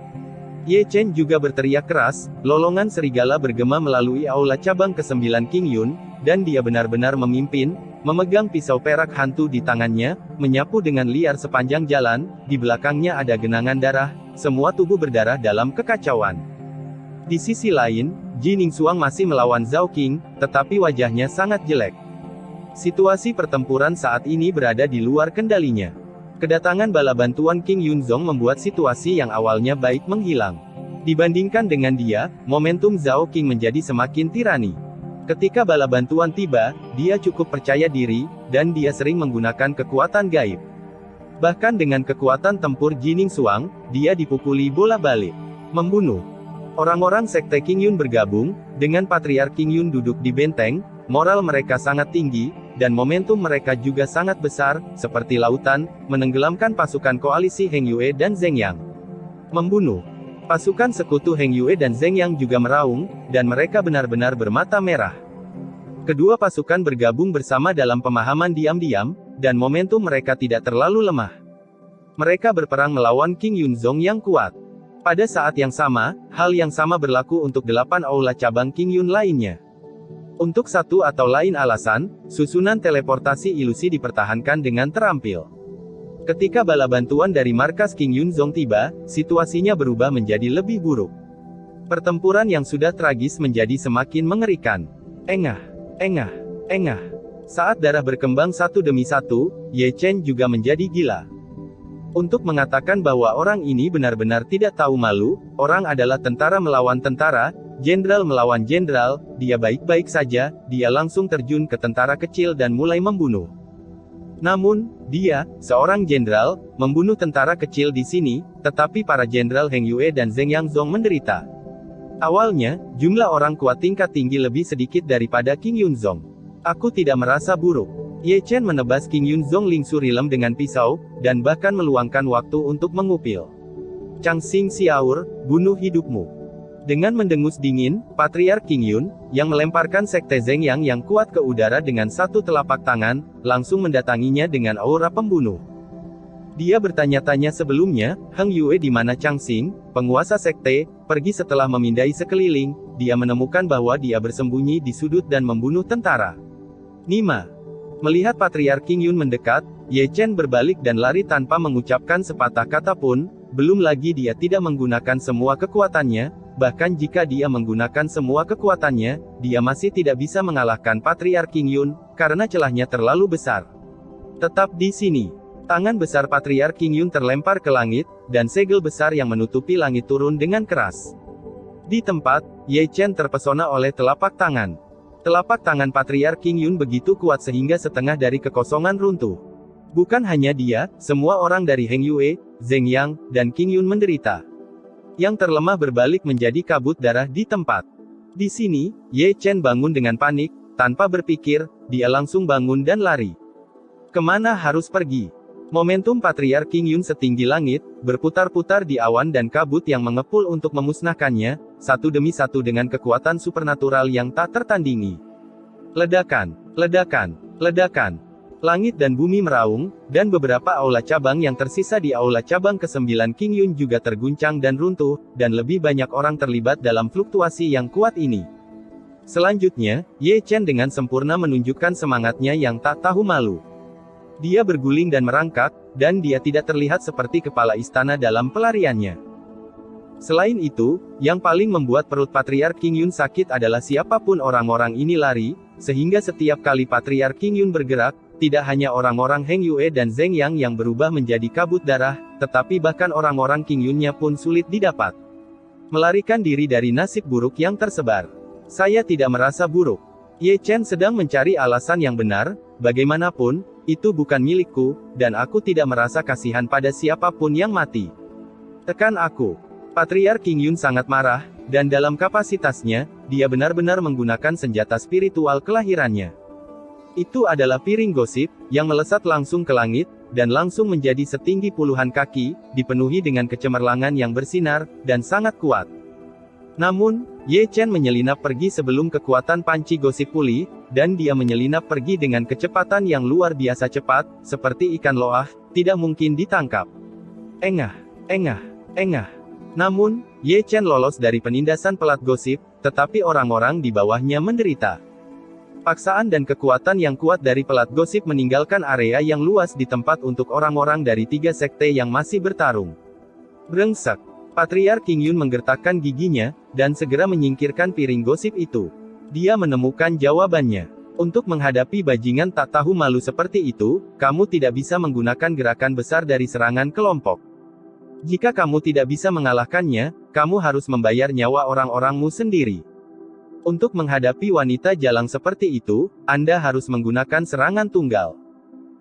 Ye Chen juga berteriak keras, lolongan serigala bergema melalui aula cabang ke-9 King Yun, dan dia benar-benar memimpin, memegang pisau perak hantu di tangannya, menyapu dengan liar sepanjang jalan, di belakangnya ada genangan darah, semua tubuh berdarah dalam kekacauan. Di sisi lain, Ji Ningsuang masih melawan Zhao Qing, tetapi wajahnya sangat jelek. Situasi pertempuran saat ini berada di luar kendalinya. Kedatangan bala bantuan King Yunzong membuat situasi yang awalnya baik menghilang. Dibandingkan dengan dia, momentum Zhao Qing menjadi semakin tirani. Ketika bala bantuan tiba, dia cukup percaya diri, dan dia sering menggunakan kekuatan gaib. Bahkan dengan kekuatan tempur Ji Ningsuang, dia dipukuli bola balik. Membunuh. Orang-orang sekte King Yun bergabung, dengan Patriark King Yun duduk di benteng, moral mereka sangat tinggi, dan momentum mereka juga sangat besar, seperti lautan, menenggelamkan pasukan koalisi Heng Yue dan Zheng Yang. Membunuh. Pasukan sekutu Heng Yue dan Zheng Yang juga meraung, dan mereka benar-benar bermata merah. Kedua pasukan bergabung bersama dalam pemahaman diam-diam, dan momentum mereka tidak terlalu lemah. Mereka berperang melawan King Yunzong yang kuat. Pada saat yang sama, hal yang sama berlaku untuk 8 aula cabang King Yun lainnya. Untuk satu atau lain alasan, susunan teleportasi ilusi dipertahankan dengan terampil. Ketika bala bantuan dari markas King Yunzong tiba, situasinya berubah menjadi lebih buruk. Pertempuran yang sudah tragis menjadi semakin mengerikan. Engah. Saat darah berkembang satu demi satu, Ye Chen juga menjadi gila. Untuk mengatakan bahwa orang ini benar-benar tidak tahu malu, orang adalah tentara melawan tentara, jenderal melawan jenderal, dia baik-baik saja, dia langsung terjun ke tentara kecil dan mulai membunuh. Namun, dia, seorang jenderal, membunuh tentara kecil di sini, tetapi para jenderal Heng Yue dan Zheng Yangzong menderita. Awalnya, jumlah orang kuat tingkat tinggi lebih sedikit daripada King Yunzong. Aku tidak merasa buruk. Ye Chen menebas King Yunzong Lingsu Rilem dengan pisau, dan bahkan meluangkan waktu untuk mengupil. Chang Xing Xiaur, bunuh hidupmu. Dengan mendengus dingin, Patriark King Yun, yang melemparkan sekte Zheng Yang yang kuat ke udara dengan satu telapak tangan, langsung mendatanginya dengan aura pembunuh. Dia bertanya-tanya sebelumnya, Heng Yue di mana Chang Xing, penguasa sekte, pergi setelah memindai sekeliling, dia menemukan bahwa dia bersembunyi di sudut dan membunuh tentara. Nima. Melihat Patriark King Yun mendekat, Ye Chen berbalik dan lari tanpa mengucapkan sepatah kata pun, belum lagi dia tidak menggunakan semua kekuatannya, bahkan jika dia menggunakan semua kekuatannya, dia masih tidak bisa mengalahkan Patriark King Yun, karena celahnya terlalu besar. Tetap di sini. Tangan besar Patriark King Yun terlempar ke langit, dan segel besar yang menutupi langit turun dengan keras. Di tempat, Ye Chen terpesona oleh telapak tangan. Telapak tangan Patriark King Yun begitu kuat sehingga setengah dari kekosongan runtuh. Bukan hanya dia, semua orang dari Heng Yue, Zheng Yang, dan King Yun menderita. Yang terlemah berbalik menjadi kabut darah di tempat. Di sini, Ye Chen bangun dengan panik, tanpa berpikir, dia langsung bangun dan lari. Kemana harus pergi? Momentum Patriark King Yun setinggi langit, berputar-putar di awan dan kabut yang mengepul untuk memusnahkannya, satu demi satu dengan kekuatan supernatural yang tak tertandingi. Ledakan. Langit dan bumi meraung, dan beberapa aula cabang yang tersisa di aula cabang ke-9 King Yun juga terguncang dan runtuh, dan lebih banyak orang terlibat dalam fluktuasi yang kuat ini. Selanjutnya, Ye Chen dengan sempurna menunjukkan semangatnya yang tak tahu malu. Dia berguling dan merangkak, dan dia tidak terlihat seperti kepala istana dalam pelariannya. Selain itu, yang paling membuat perut Patriark King Yun sakit adalah siapapun orang-orang ini lari, sehingga setiap kali Patriark King Yun bergerak, tidak hanya orang-orang Heng Yue dan Zheng Yang yang berubah menjadi kabut darah, tetapi bahkan orang-orang King Yunnya pun sulit didapat. Melarikan diri dari nasib buruk yang tersebar. Saya tidak merasa buruk. Ye Chen sedang mencari alasan yang benar, bagaimanapun, itu bukan milikku, dan aku tidak merasa kasihan pada siapapun yang mati. Tekan aku. Patriark King Yun sangat marah, dan dalam kapasitasnya, dia benar-benar menggunakan senjata spiritual kelahirannya. Itu adalah piring gosip, yang melesat langsung ke langit, dan langsung menjadi setinggi puluhan kaki, dipenuhi dengan kecemerlangan yang bersinar, dan sangat kuat. Namun, Ye Chen menyelinap pergi sebelum kekuatan panci gosip pulih, dan dia menyelinap pergi dengan kecepatan yang luar biasa cepat, seperti ikan loah, tidak mungkin ditangkap. Engah, engah, engah. Namun, Ye Chen lolos dari penindasan pelat gosip, tetapi orang-orang di bawahnya menderita. Paksaan dan kekuatan yang kuat dari pelat gosip meninggalkan area yang luas di tempat untuk orang-orang dari 3 sekte yang masih bertarung. Brengsek. Patriark King Yun menggertakkan giginya, dan segera menyingkirkan piring gosip itu. Dia menemukan jawabannya. Untuk menghadapi bajingan tak tahu malu seperti itu, kamu tidak bisa menggunakan gerakan besar dari serangan kelompok. Jika kamu tidak bisa mengalahkannya, kamu harus membayar nyawa orang-orangmu sendiri. Untuk menghadapi wanita jalang seperti itu, Anda harus menggunakan serangan tunggal.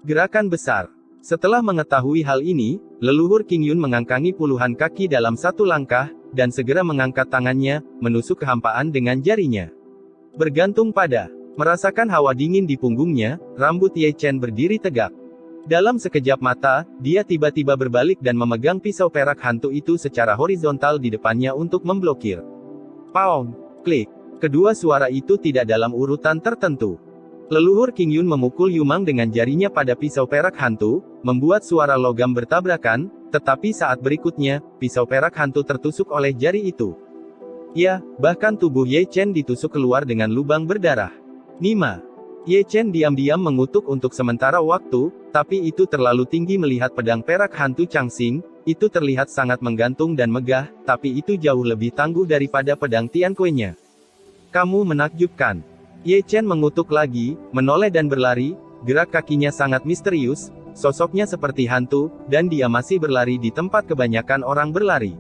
Gerakan besar. Setelah mengetahui hal ini, leluhur King Yun mengangkangi puluhan kaki dalam satu langkah, dan segera mengangkat tangannya, menusuk kehampaan dengan jarinya. Bergantung pada, merasakan hawa dingin di punggungnya, rambut Ye Chen berdiri tegak. Dalam sekejap mata, dia tiba-tiba berbalik dan memegang pisau perak hantu itu secara horizontal di depannya untuk memblokir. Pound, klik. Kedua suara itu tidak dalam urutan tertentu. Leluhur King Yun memukul Yumang dengan jarinya pada pisau perak hantu, membuat suara logam bertabrakan, tetapi saat berikutnya, pisau perak hantu tertusuk oleh jari itu. Ya, bahkan tubuh Ye Chen ditusuk keluar dengan lubang berdarah. Nima. Ye Chen diam-diam mengutuk untuk sementara waktu, tapi itu terlalu tinggi melihat pedang perak hantu Changxing, itu terlihat sangat menggantung dan megah, tapi itu jauh lebih tangguh daripada pedang Tianquenya. Kamu menakjubkan. Ye Chen mengutuk lagi, menoleh dan berlari, gerak kakinya sangat misterius, sosoknya seperti hantu, dan dia masih berlari di tempat kebanyakan orang berlari.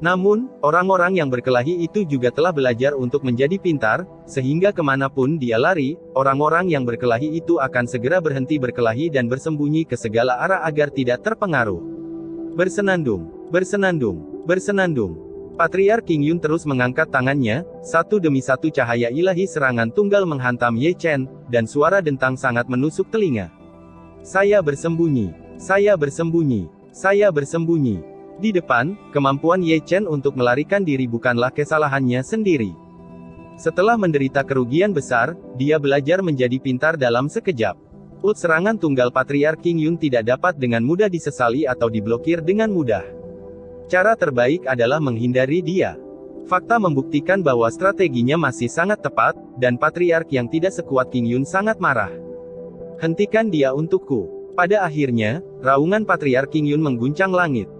Namun, orang-orang yang berkelahi itu juga telah belajar untuk menjadi pintar, sehingga kemanapun dia lari, orang-orang yang berkelahi itu akan segera berhenti berkelahi dan bersembunyi ke segala arah agar tidak terpengaruh. Bersenandung, bersenandung, bersenandung. Patriark King Yun terus mengangkat tangannya, satu demi satu cahaya ilahi serangan tunggal menghantam Ye Chen, dan suara dentang sangat menusuk telinga. Saya bersembunyi, saya bersembunyi, saya bersembunyi. Di depan, kemampuan Ye Chen untuk melarikan diri bukanlah kesalahannya sendiri. Setelah menderita kerugian besar, dia belajar menjadi pintar dalam sekejap. Serangan tunggal Patriark King Yun tidak dapat dengan mudah disesali atau diblokir dengan mudah. Cara terbaik adalah menghindari dia. Fakta membuktikan bahwa strateginya masih sangat tepat, dan Patriark yang tidak sekuat King Yun sangat marah. Hentikan dia untukku. Pada akhirnya, raungan Patriark King Yun mengguncang langit.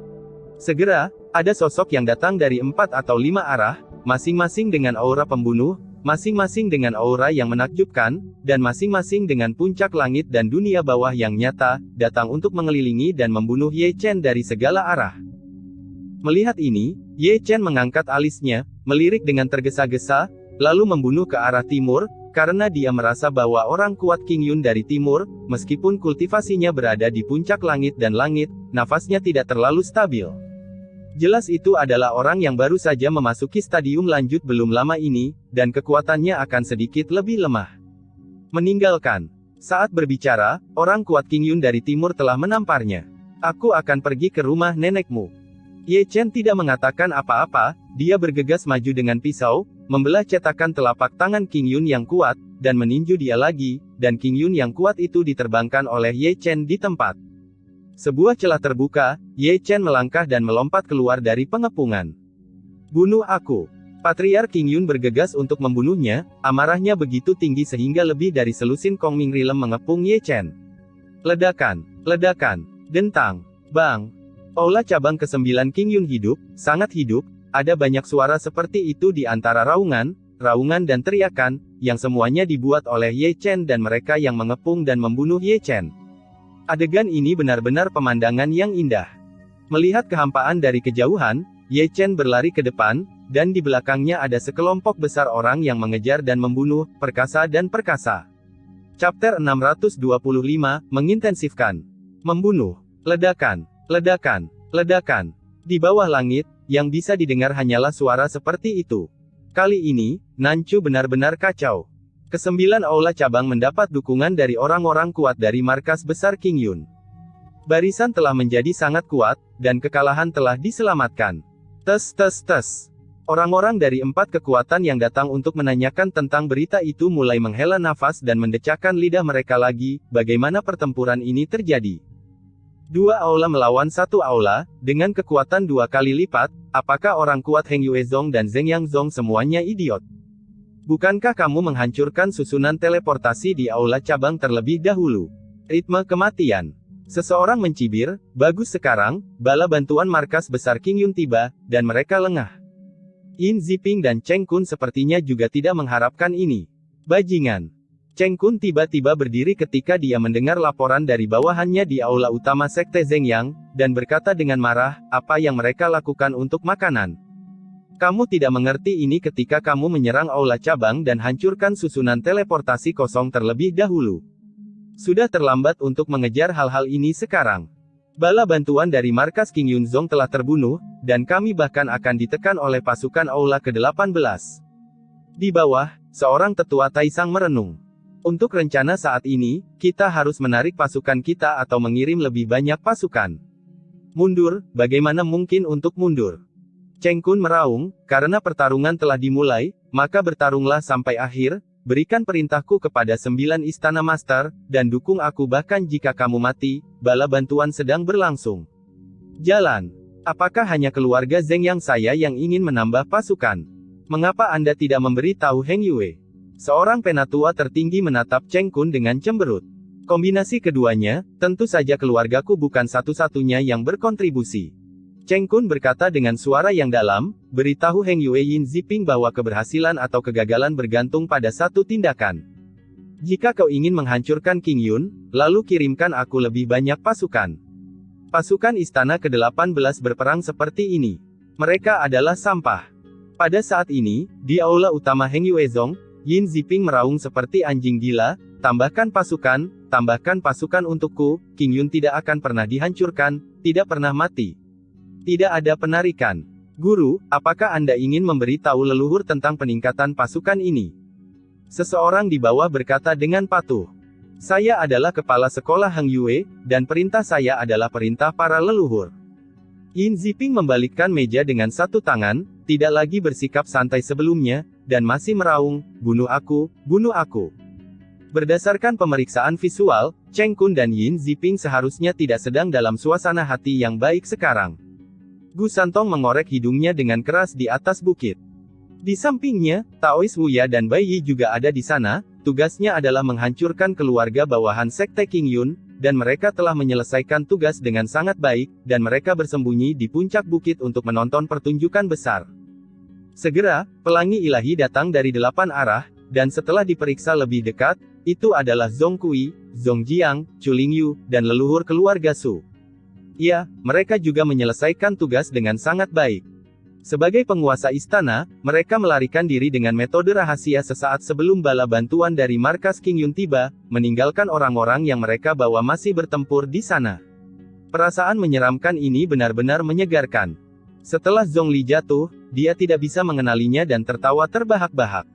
Segera, ada sosok yang datang dari 4 atau 5 arah, masing-masing dengan aura pembunuh, masing-masing dengan aura yang menakjubkan, dan masing-masing dengan puncak langit dan dunia bawah yang nyata, datang untuk mengelilingi dan membunuh Ye Chen dari segala arah. Melihat ini, Ye Chen mengangkat alisnya, melirik dengan tergesa-gesa, lalu membunuh ke arah timur, karena dia merasa bahwa orang kuat King Yun dari timur, meskipun kultivasinya berada di puncak langit dan langit, nafasnya tidak terlalu stabil. Jelas itu adalah orang yang baru saja memasuki stadium lanjut belum lama ini, dan kekuatannya akan sedikit lebih lemah. Meninggalkan. Saat berbicara, orang kuat King Yun dari timur telah menamparnya. Aku akan pergi ke rumah nenekmu. Ye Chen tidak mengatakan apa-apa, dia bergegas maju dengan pisau, membelah cetakan telapak tangan King Yun yang kuat, dan meninju dia lagi, dan King Yun yang kuat itu diterbangkan oleh Ye Chen di tempat. Sebuah celah terbuka, Ye Chen melangkah dan melompat keluar dari pengepungan. Bunuh aku. Patriark King Yun bergegas untuk membunuhnya, amarahnya begitu tinggi sehingga lebih dari selusin Kongming Rilem mengepung Ye Chen. Ledakan, ledakan, dentang, bang. Aula cabang ke-9 King Yun hidup, sangat hidup, ada banyak suara seperti itu di antara raungan, dan teriakan, yang semuanya dibuat oleh Ye Chen dan mereka yang mengepung dan membunuh Ye Chen. Adegan ini benar-benar pemandangan yang indah. Melihat kehampaan dari kejauhan, Ye Chen berlari ke depan, dan di belakangnya ada sekelompok besar orang yang mengejar dan membunuh, perkasa dan perkasa. Chapter 625, mengintensifkan. Membunuh. Ledakan. Ledakan, ledakan. Di bawah langit, yang bisa didengar hanyalah suara seperti itu. Kali ini, Nanchu benar-benar kacau. Ke-9 aula cabang mendapat dukungan dari orang-orang kuat dari markas besar King Yun. Barisan telah menjadi sangat kuat, dan kekalahan telah diselamatkan. Tes tes tes. Orang-orang dari 4 kekuatan yang datang untuk menanyakan tentang berita itu mulai menghela nafas dan mendecakkan lidah mereka lagi. Bagaimana pertempuran ini terjadi? 2 aula melawan 1 aula, dengan kekuatan 2 kali lipat. Apakah orang kuat Heng Yuezong dan Zeng Yangzong semuanya idiot? Bukankah kamu menghancurkan susunan teleportasi di aula cabang terlebih dahulu? Ritme kematian. Seseorang mencibir, bagus sekarang, bala bantuan markas besar King Yun tiba, dan mereka lengah. Yin Ziping dan Cheng Kun sepertinya juga tidak mengharapkan ini. Bajingan. Cheng Kun tiba-tiba berdiri ketika dia mendengar laporan dari bawahannya di aula utama Sekte Zhengyang, dan berkata dengan marah, apa yang mereka lakukan untuk makanan? Kamu tidak mengerti ini ketika kamu menyerang aula cabang dan hancurkan susunan teleportasi kosong terlebih dahulu. Sudah terlambat untuk mengejar hal-hal ini sekarang. Bala bantuan dari markas King Yunzong telah terbunuh, dan kami bahkan akan ditekan oleh pasukan aula ke-18. Di bawah, seorang tetua Taisang merenung. Untuk rencana saat ini, kita harus menarik pasukan kita atau mengirim lebih banyak pasukan. Mundur, bagaimana mungkin untuk mundur? Cheng Kun meraung, karena pertarungan telah dimulai, maka bertarunglah sampai akhir. Berikan perintahku kepada 9 istana master, dan dukung aku bahkan jika kamu mati, bala bantuan sedang berlangsung. Jalan. Apakah hanya keluarga Zeng yang saya yang ingin menambah pasukan? Mengapa Anda tidak memberi tahu Heng Yue? Seorang penatua tertinggi menatap Cheng Kun dengan cemberut. Kombinasi keduanya, tentu saja keluargaku bukan satu-satunya yang berkontribusi. Cheng Kun berkata dengan suara yang dalam, beritahu Heng Yue Yin Ziping bahwa keberhasilan atau kegagalan bergantung pada satu tindakan. Jika kau ingin menghancurkan King Yun, lalu kirimkan aku lebih banyak pasukan. Pasukan istana ke-18 berperang seperti ini. Mereka adalah sampah. Pada saat ini, di aula utama Heng Yuezong, Yin Ziping meraung seperti anjing gila, tambahkan pasukan untukku, King Yun tidak akan pernah dihancurkan, tidak pernah mati. Tidak ada penarikan. Guru, apakah Anda ingin memberi tahu leluhur tentang peningkatan pasukan ini? Seseorang di bawah berkata dengan patuh. Saya adalah kepala sekolah Heng Yue, dan perintah saya adalah perintah para leluhur. Yin Ziping membalikkan meja dengan satu tangan, tidak lagi bersikap santai sebelumnya, dan masih meraung, bunuh aku, bunuh aku. Berdasarkan pemeriksaan visual, Cheng Kun dan Yin Ziping seharusnya tidak sedang dalam suasana hati yang baik sekarang. Gu Santong mengorek hidungnya dengan keras di atas bukit. Di sampingnya, Taois Wuya dan Bai Yi juga ada di sana. Tugasnya adalah menghancurkan keluarga bawahan Sekte King Yun, dan mereka telah menyelesaikan tugas dengan sangat baik, dan mereka bersembunyi di puncak bukit untuk menonton pertunjukan besar. Segera, pelangi ilahi datang dari 8 arah, dan setelah diperiksa lebih dekat, itu adalah Zhong Kui, Zhong Jiang, Chu Lingyu, dan leluhur keluarga Su. Ya, mereka juga menyelesaikan tugas dengan sangat baik. Sebagai penguasa istana, mereka melarikan diri dengan metode rahasia sesaat sebelum bala bantuan dari markas King Yun tiba, meninggalkan orang-orang yang mereka bawa masih bertempur di sana. Perasaan menyeramkan ini benar-benar menyegarkan. Setelah Zhong Li jatuh, dia tidak bisa mengenalinya dan tertawa terbahak-bahak.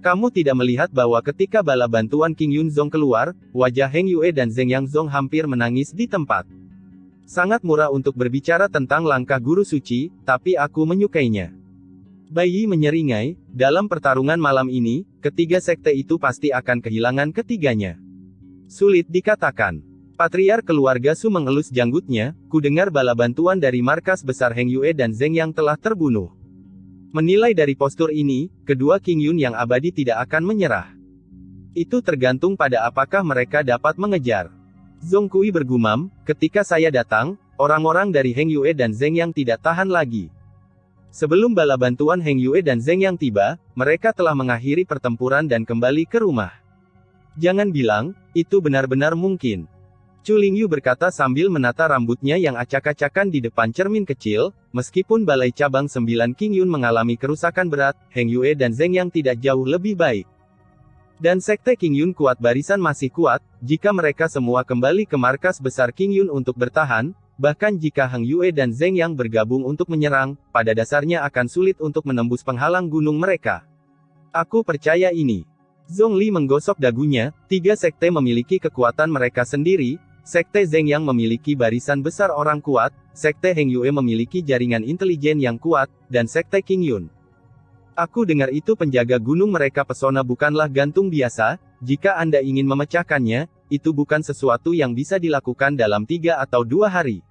Kamu tidak melihat bahwa ketika bala bantuan King Yunzong keluar, wajah Heng Yue dan Zeng Yangzong hampir menangis di tempat. Sangat murah untuk berbicara tentang langkah guru suci, tapi aku menyukainya. Bai Yi menyeringai, dalam pertarungan malam ini, ketiga sekte itu pasti akan kehilangan ketiganya. Sulit dikatakan. Patriar keluarga Su mengelus janggutnya, ku dengar bala bantuan dari markas besar Heng Yue dan Zeng Yang telah terbunuh. Menilai dari postur ini, kedua King Yun yang abadi tidak akan menyerah. Itu tergantung pada apakah mereka dapat mengejar. Zhong Kui bergumam, ketika saya datang, orang-orang dari Heng Yue dan Zeng Yang tidak tahan lagi. Sebelum bala bantuan Heng Yue dan Zeng Yang tiba, mereka telah mengakhiri pertempuran dan kembali ke rumah. Jangan bilang, itu benar-benar mungkin. Chu Lingyu berkata sambil menata rambutnya yang acak-acakan di depan cermin kecil, meskipun balai cabang 9 King Yun mengalami kerusakan berat, Heng Yue dan Zeng Yang tidak jauh lebih baik. Dan sekte King Yun kuat barisan masih kuat, jika mereka semua kembali ke markas besar King Yun untuk bertahan, bahkan jika Heng Yue dan Zeng Yang bergabung untuk menyerang, pada dasarnya akan sulit untuk menembus penghalang gunung mereka. Aku percaya ini. Zhong Li menggosok dagunya, tiga sekte memiliki kekuatan mereka sendiri, Sekte Zeng Yang memiliki barisan besar orang kuat, Sekte Heng Yue memiliki jaringan intelijen yang kuat, dan Sekte Qing Yun. Aku dengar itu penjaga gunung mereka pesona bukanlah gantung biasa, jika Anda ingin memecahkannya, itu bukan sesuatu yang bisa dilakukan dalam 3 atau 2 hari.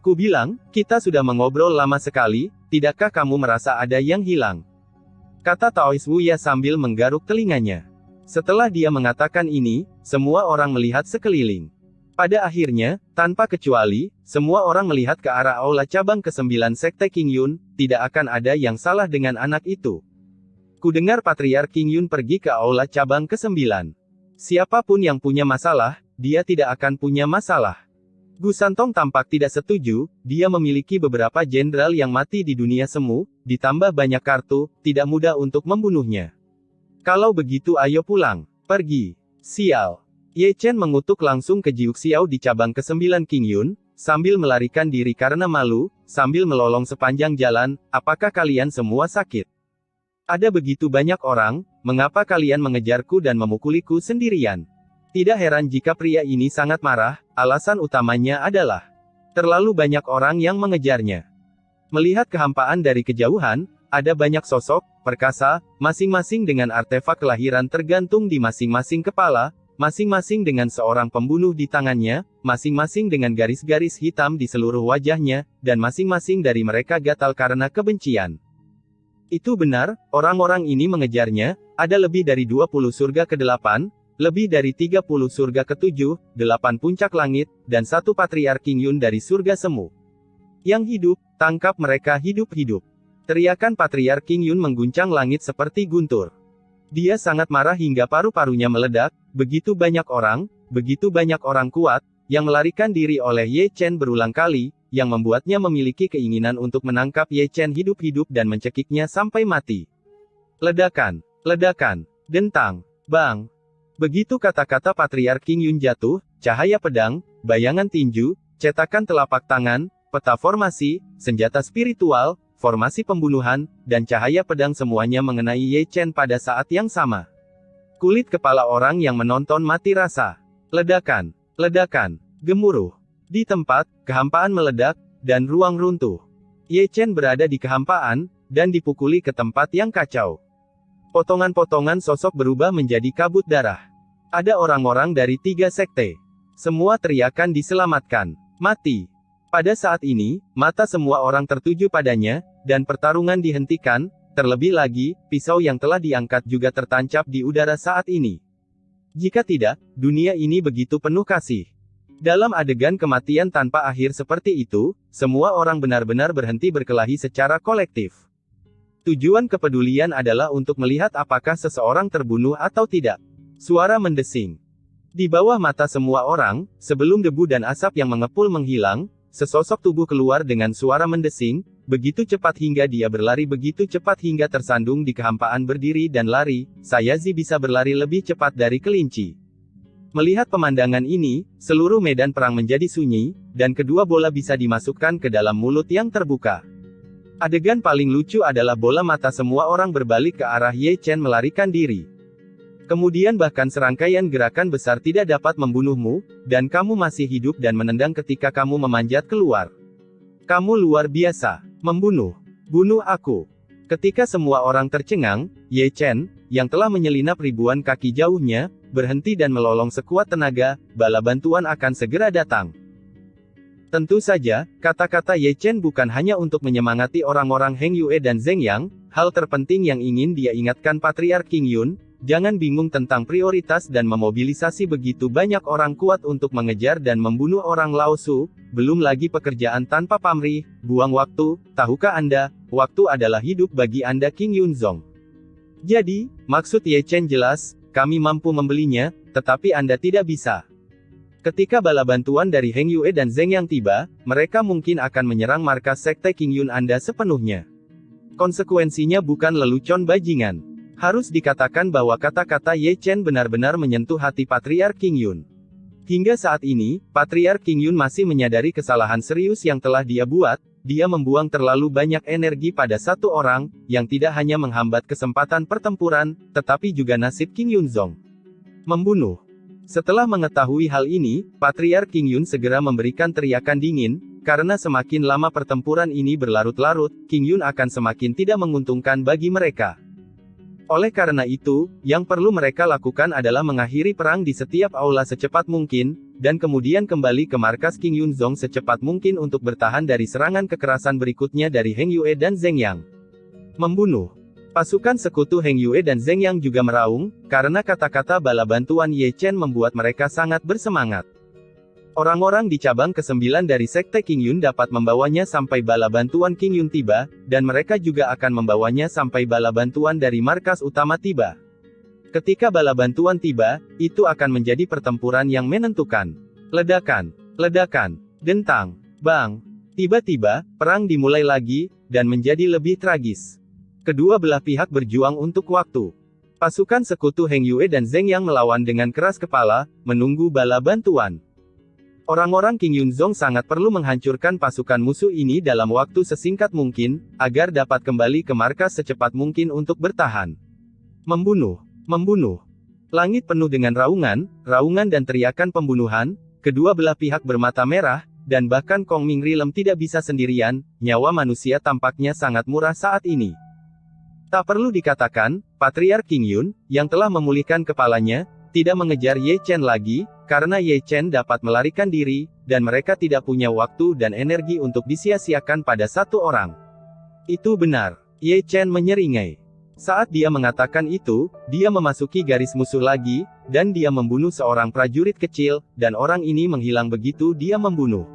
Ku bilang, kita sudah mengobrol lama sekali, tidakkah kamu merasa ada yang hilang? Kata Taois Wuya sambil menggaruk telinganya. Setelah dia mengatakan ini, semua orang melihat sekeliling. Pada akhirnya, tanpa kecuali, semua orang melihat ke arah aula cabang ke-9 Sekte Qing Yun, tidak akan ada yang salah dengan anak itu. Ku dengar Patriark Qing Yun pergi ke aula cabang ke-9. Siapapun yang punya masalah, dia tidak akan punya masalah. Gu Santong tampak tidak setuju, dia memiliki beberapa jenderal yang mati di dunia semu, ditambah banyak kartu, tidak mudah untuk membunuhnya. Kalau begitu ayo pulang, pergi. Sial. Ye Chen mengutuk langsung ke Jiu Xiao di cabang ke-9 Qing Yun, sambil melarikan diri karena malu, sambil melolong sepanjang jalan, apakah kalian semua sakit? Ada begitu banyak orang, mengapa kalian mengejarku dan memukuliku sendirian? Tidak heran jika pria ini sangat marah, alasan utamanya adalah terlalu banyak orang yang mengejarnya. Melihat kehampaan dari kejauhan, ada banyak sosok, perkasa, masing-masing dengan artefak kelahiran tergantung di masing-masing kepala, masing-masing dengan seorang pembunuh di tangannya, masing-masing dengan garis-garis hitam di seluruh wajahnya, dan masing-masing dari mereka gatal karena kebencian. Itu benar, orang-orang ini mengejarnya, ada lebih dari 20 surga ke-8, lebih dari 30 surga ke-7, 8 puncak langit, dan 1 Patriark Qing Yun dari surga semu. Yang hidup, tangkap mereka hidup-hidup. Teriakan Patriark Qing Yun mengguncang langit seperti guntur. Dia sangat marah hingga paru-parunya meledak, begitu banyak orang kuat, yang melarikan diri oleh Ye Chen berulang kali, yang membuatnya memiliki keinginan untuk menangkap Ye Chen hidup-hidup dan mencekiknya sampai mati. Ledakan, ledakan, dentang, bang. Begitu kata-kata Patriark Qing Yun jatuh, cahaya pedang, bayangan tinju, cetakan telapak tangan, peta formasi, senjata spiritual, formasi pembunuhan, dan cahaya pedang semuanya mengenai Ye Chen pada saat yang sama. Kulit kepala orang yang menonton mati rasa. Ledakan, ledakan, gemuruh. Di tempat, kehampaan meledak, dan ruang runtuh. Ye Chen berada di kehampaan, dan dipukuli ke tempat yang kacau. Potongan-potongan sosok berubah menjadi kabut darah. Ada orang-orang dari 3 sekte. Semua teriakan diselamatkan. Mati. Pada saat ini, mata semua orang tertuju padanya, dan pertarungan dihentikan, terlebih lagi, pisau yang telah diangkat juga tertancap di udara saat ini. Jika tidak, dunia ini begitu penuh kasih. Dalam adegan kematian tanpa akhir seperti itu, semua orang benar-benar berhenti berkelahi secara kolektif. Tujuan kepedulian adalah untuk melihat apakah seseorang terbunuh atau tidak. Suara mendesing. Di bawah mata semua orang, sebelum debu dan asap yang mengepul menghilang, sesosok tubuh keluar dengan suara mendesing, begitu cepat hingga dia berlari begitu cepat hingga tersandung di kehampaan berdiri dan lari, Sayazi bisa berlari lebih cepat dari kelinci. Melihat pemandangan ini, seluruh medan perang menjadi sunyi, dan kedua bola bisa dimasukkan ke dalam mulut yang terbuka. Adegan paling lucu adalah bola mata semua orang berbalik ke arah Ye Chen melarikan diri. Kemudian bahkan serangkaian gerakan besar tidak dapat membunuhmu, dan kamu masih hidup dan menendang ketika kamu memanjat keluar. Kamu luar biasa. Membunuh. Bunuh aku. Ketika semua orang tercengang, Ye Chen, yang telah menyelinap ribuan kaki jauhnya, berhenti dan melolong sekuat tenaga, bala bantuan akan segera datang. Tentu saja, kata-kata Ye Chen bukan hanya untuk menyemangati orang-orang Heng Yue dan Zeng Yang, hal terpenting yang ingin dia ingatkan Patriark Qing Yun, jangan bingung tentang prioritas dan memobilisasi begitu banyak orang kuat untuk mengejar dan membunuh orang Lao Su, belum lagi pekerjaan tanpa pamrih, buang waktu, tahukah Anda, waktu adalah hidup bagi Anda Qing Yunzong. Jadi, maksud Ye Chen jelas, kami mampu membelinya, tetapi Anda tidak bisa. Ketika bala bantuan dari Heng Yue dan Zeng Yang tiba, mereka mungkin akan menyerang markas Sekte Qing Yun Anda sepenuhnya. Konsekuensinya bukan lelucon bajingan. Harus dikatakan bahwa kata-kata Ye Chen benar-benar menyentuh hati Patriark Qing Yun. Hingga saat ini, Patriark Qing Yun masih menyadari kesalahan serius yang telah dia buat, dia membuang terlalu banyak energi pada satu orang, yang tidak hanya menghambat kesempatan pertempuran, tetapi juga nasib Qing Yunzong. Membunuh. Setelah mengetahui hal ini, Patriark King Yun segera memberikan teriakan dingin, karena semakin lama pertempuran ini berlarut-larut, King Yun akan semakin tidak menguntungkan bagi mereka. Oleh karena itu, yang perlu mereka lakukan adalah mengakhiri perang di setiap aula secepat mungkin, dan kemudian kembali ke markas King Yunzong secepat mungkin untuk bertahan dari serangan kekerasan berikutnya dari Heng Yue dan Zheng Yang. Membunuh. Pasukan sekutu Heng Yue dan Zheng Yang juga meraung, karena kata-kata bala bantuan Ye Chen membuat mereka sangat bersemangat. Orang-orang di cabang ke-9 dari Sekte King Yun dapat membawanya sampai bala bantuan King Yun tiba, dan mereka juga akan membawanya sampai bala bantuan dari markas utama tiba. Ketika bala bantuan tiba, itu akan menjadi pertempuran yang menentukan. Ledakan, ledakan, dentang, bang. Tiba-tiba, perang dimulai lagi, dan menjadi lebih tragis. Kedua belah pihak berjuang untuk waktu. Pasukan sekutu Heng Yue dan Zheng Yang melawan dengan keras kepala, menunggu bala bantuan. Orang-orang King Yunzong sangat perlu menghancurkan pasukan musuh ini dalam waktu sesingkat mungkin, agar dapat kembali ke markas secepat mungkin untuk bertahan. Membunuh, membunuh. Langit penuh dengan raungan, raungan dan teriakan pembunuhan, kedua belah pihak bermata merah, dan bahkan Kong Ming Rilem tidak bisa sendirian, nyawa manusia tampaknya sangat murah saat ini. Tak perlu dikatakan, Patriark King Yun, yang telah memulihkan kepalanya, tidak mengejar Ye Chen lagi, karena Ye Chen dapat melarikan diri, dan mereka tidak punya waktu dan energi untuk disia-siakan pada satu orang. Itu benar. Ye Chen menyeringai. Saat dia mengatakan itu, dia memasuki garis musuh lagi, dan dia membunuh seorang prajurit kecil, dan orang ini menghilang begitu dia membunuh.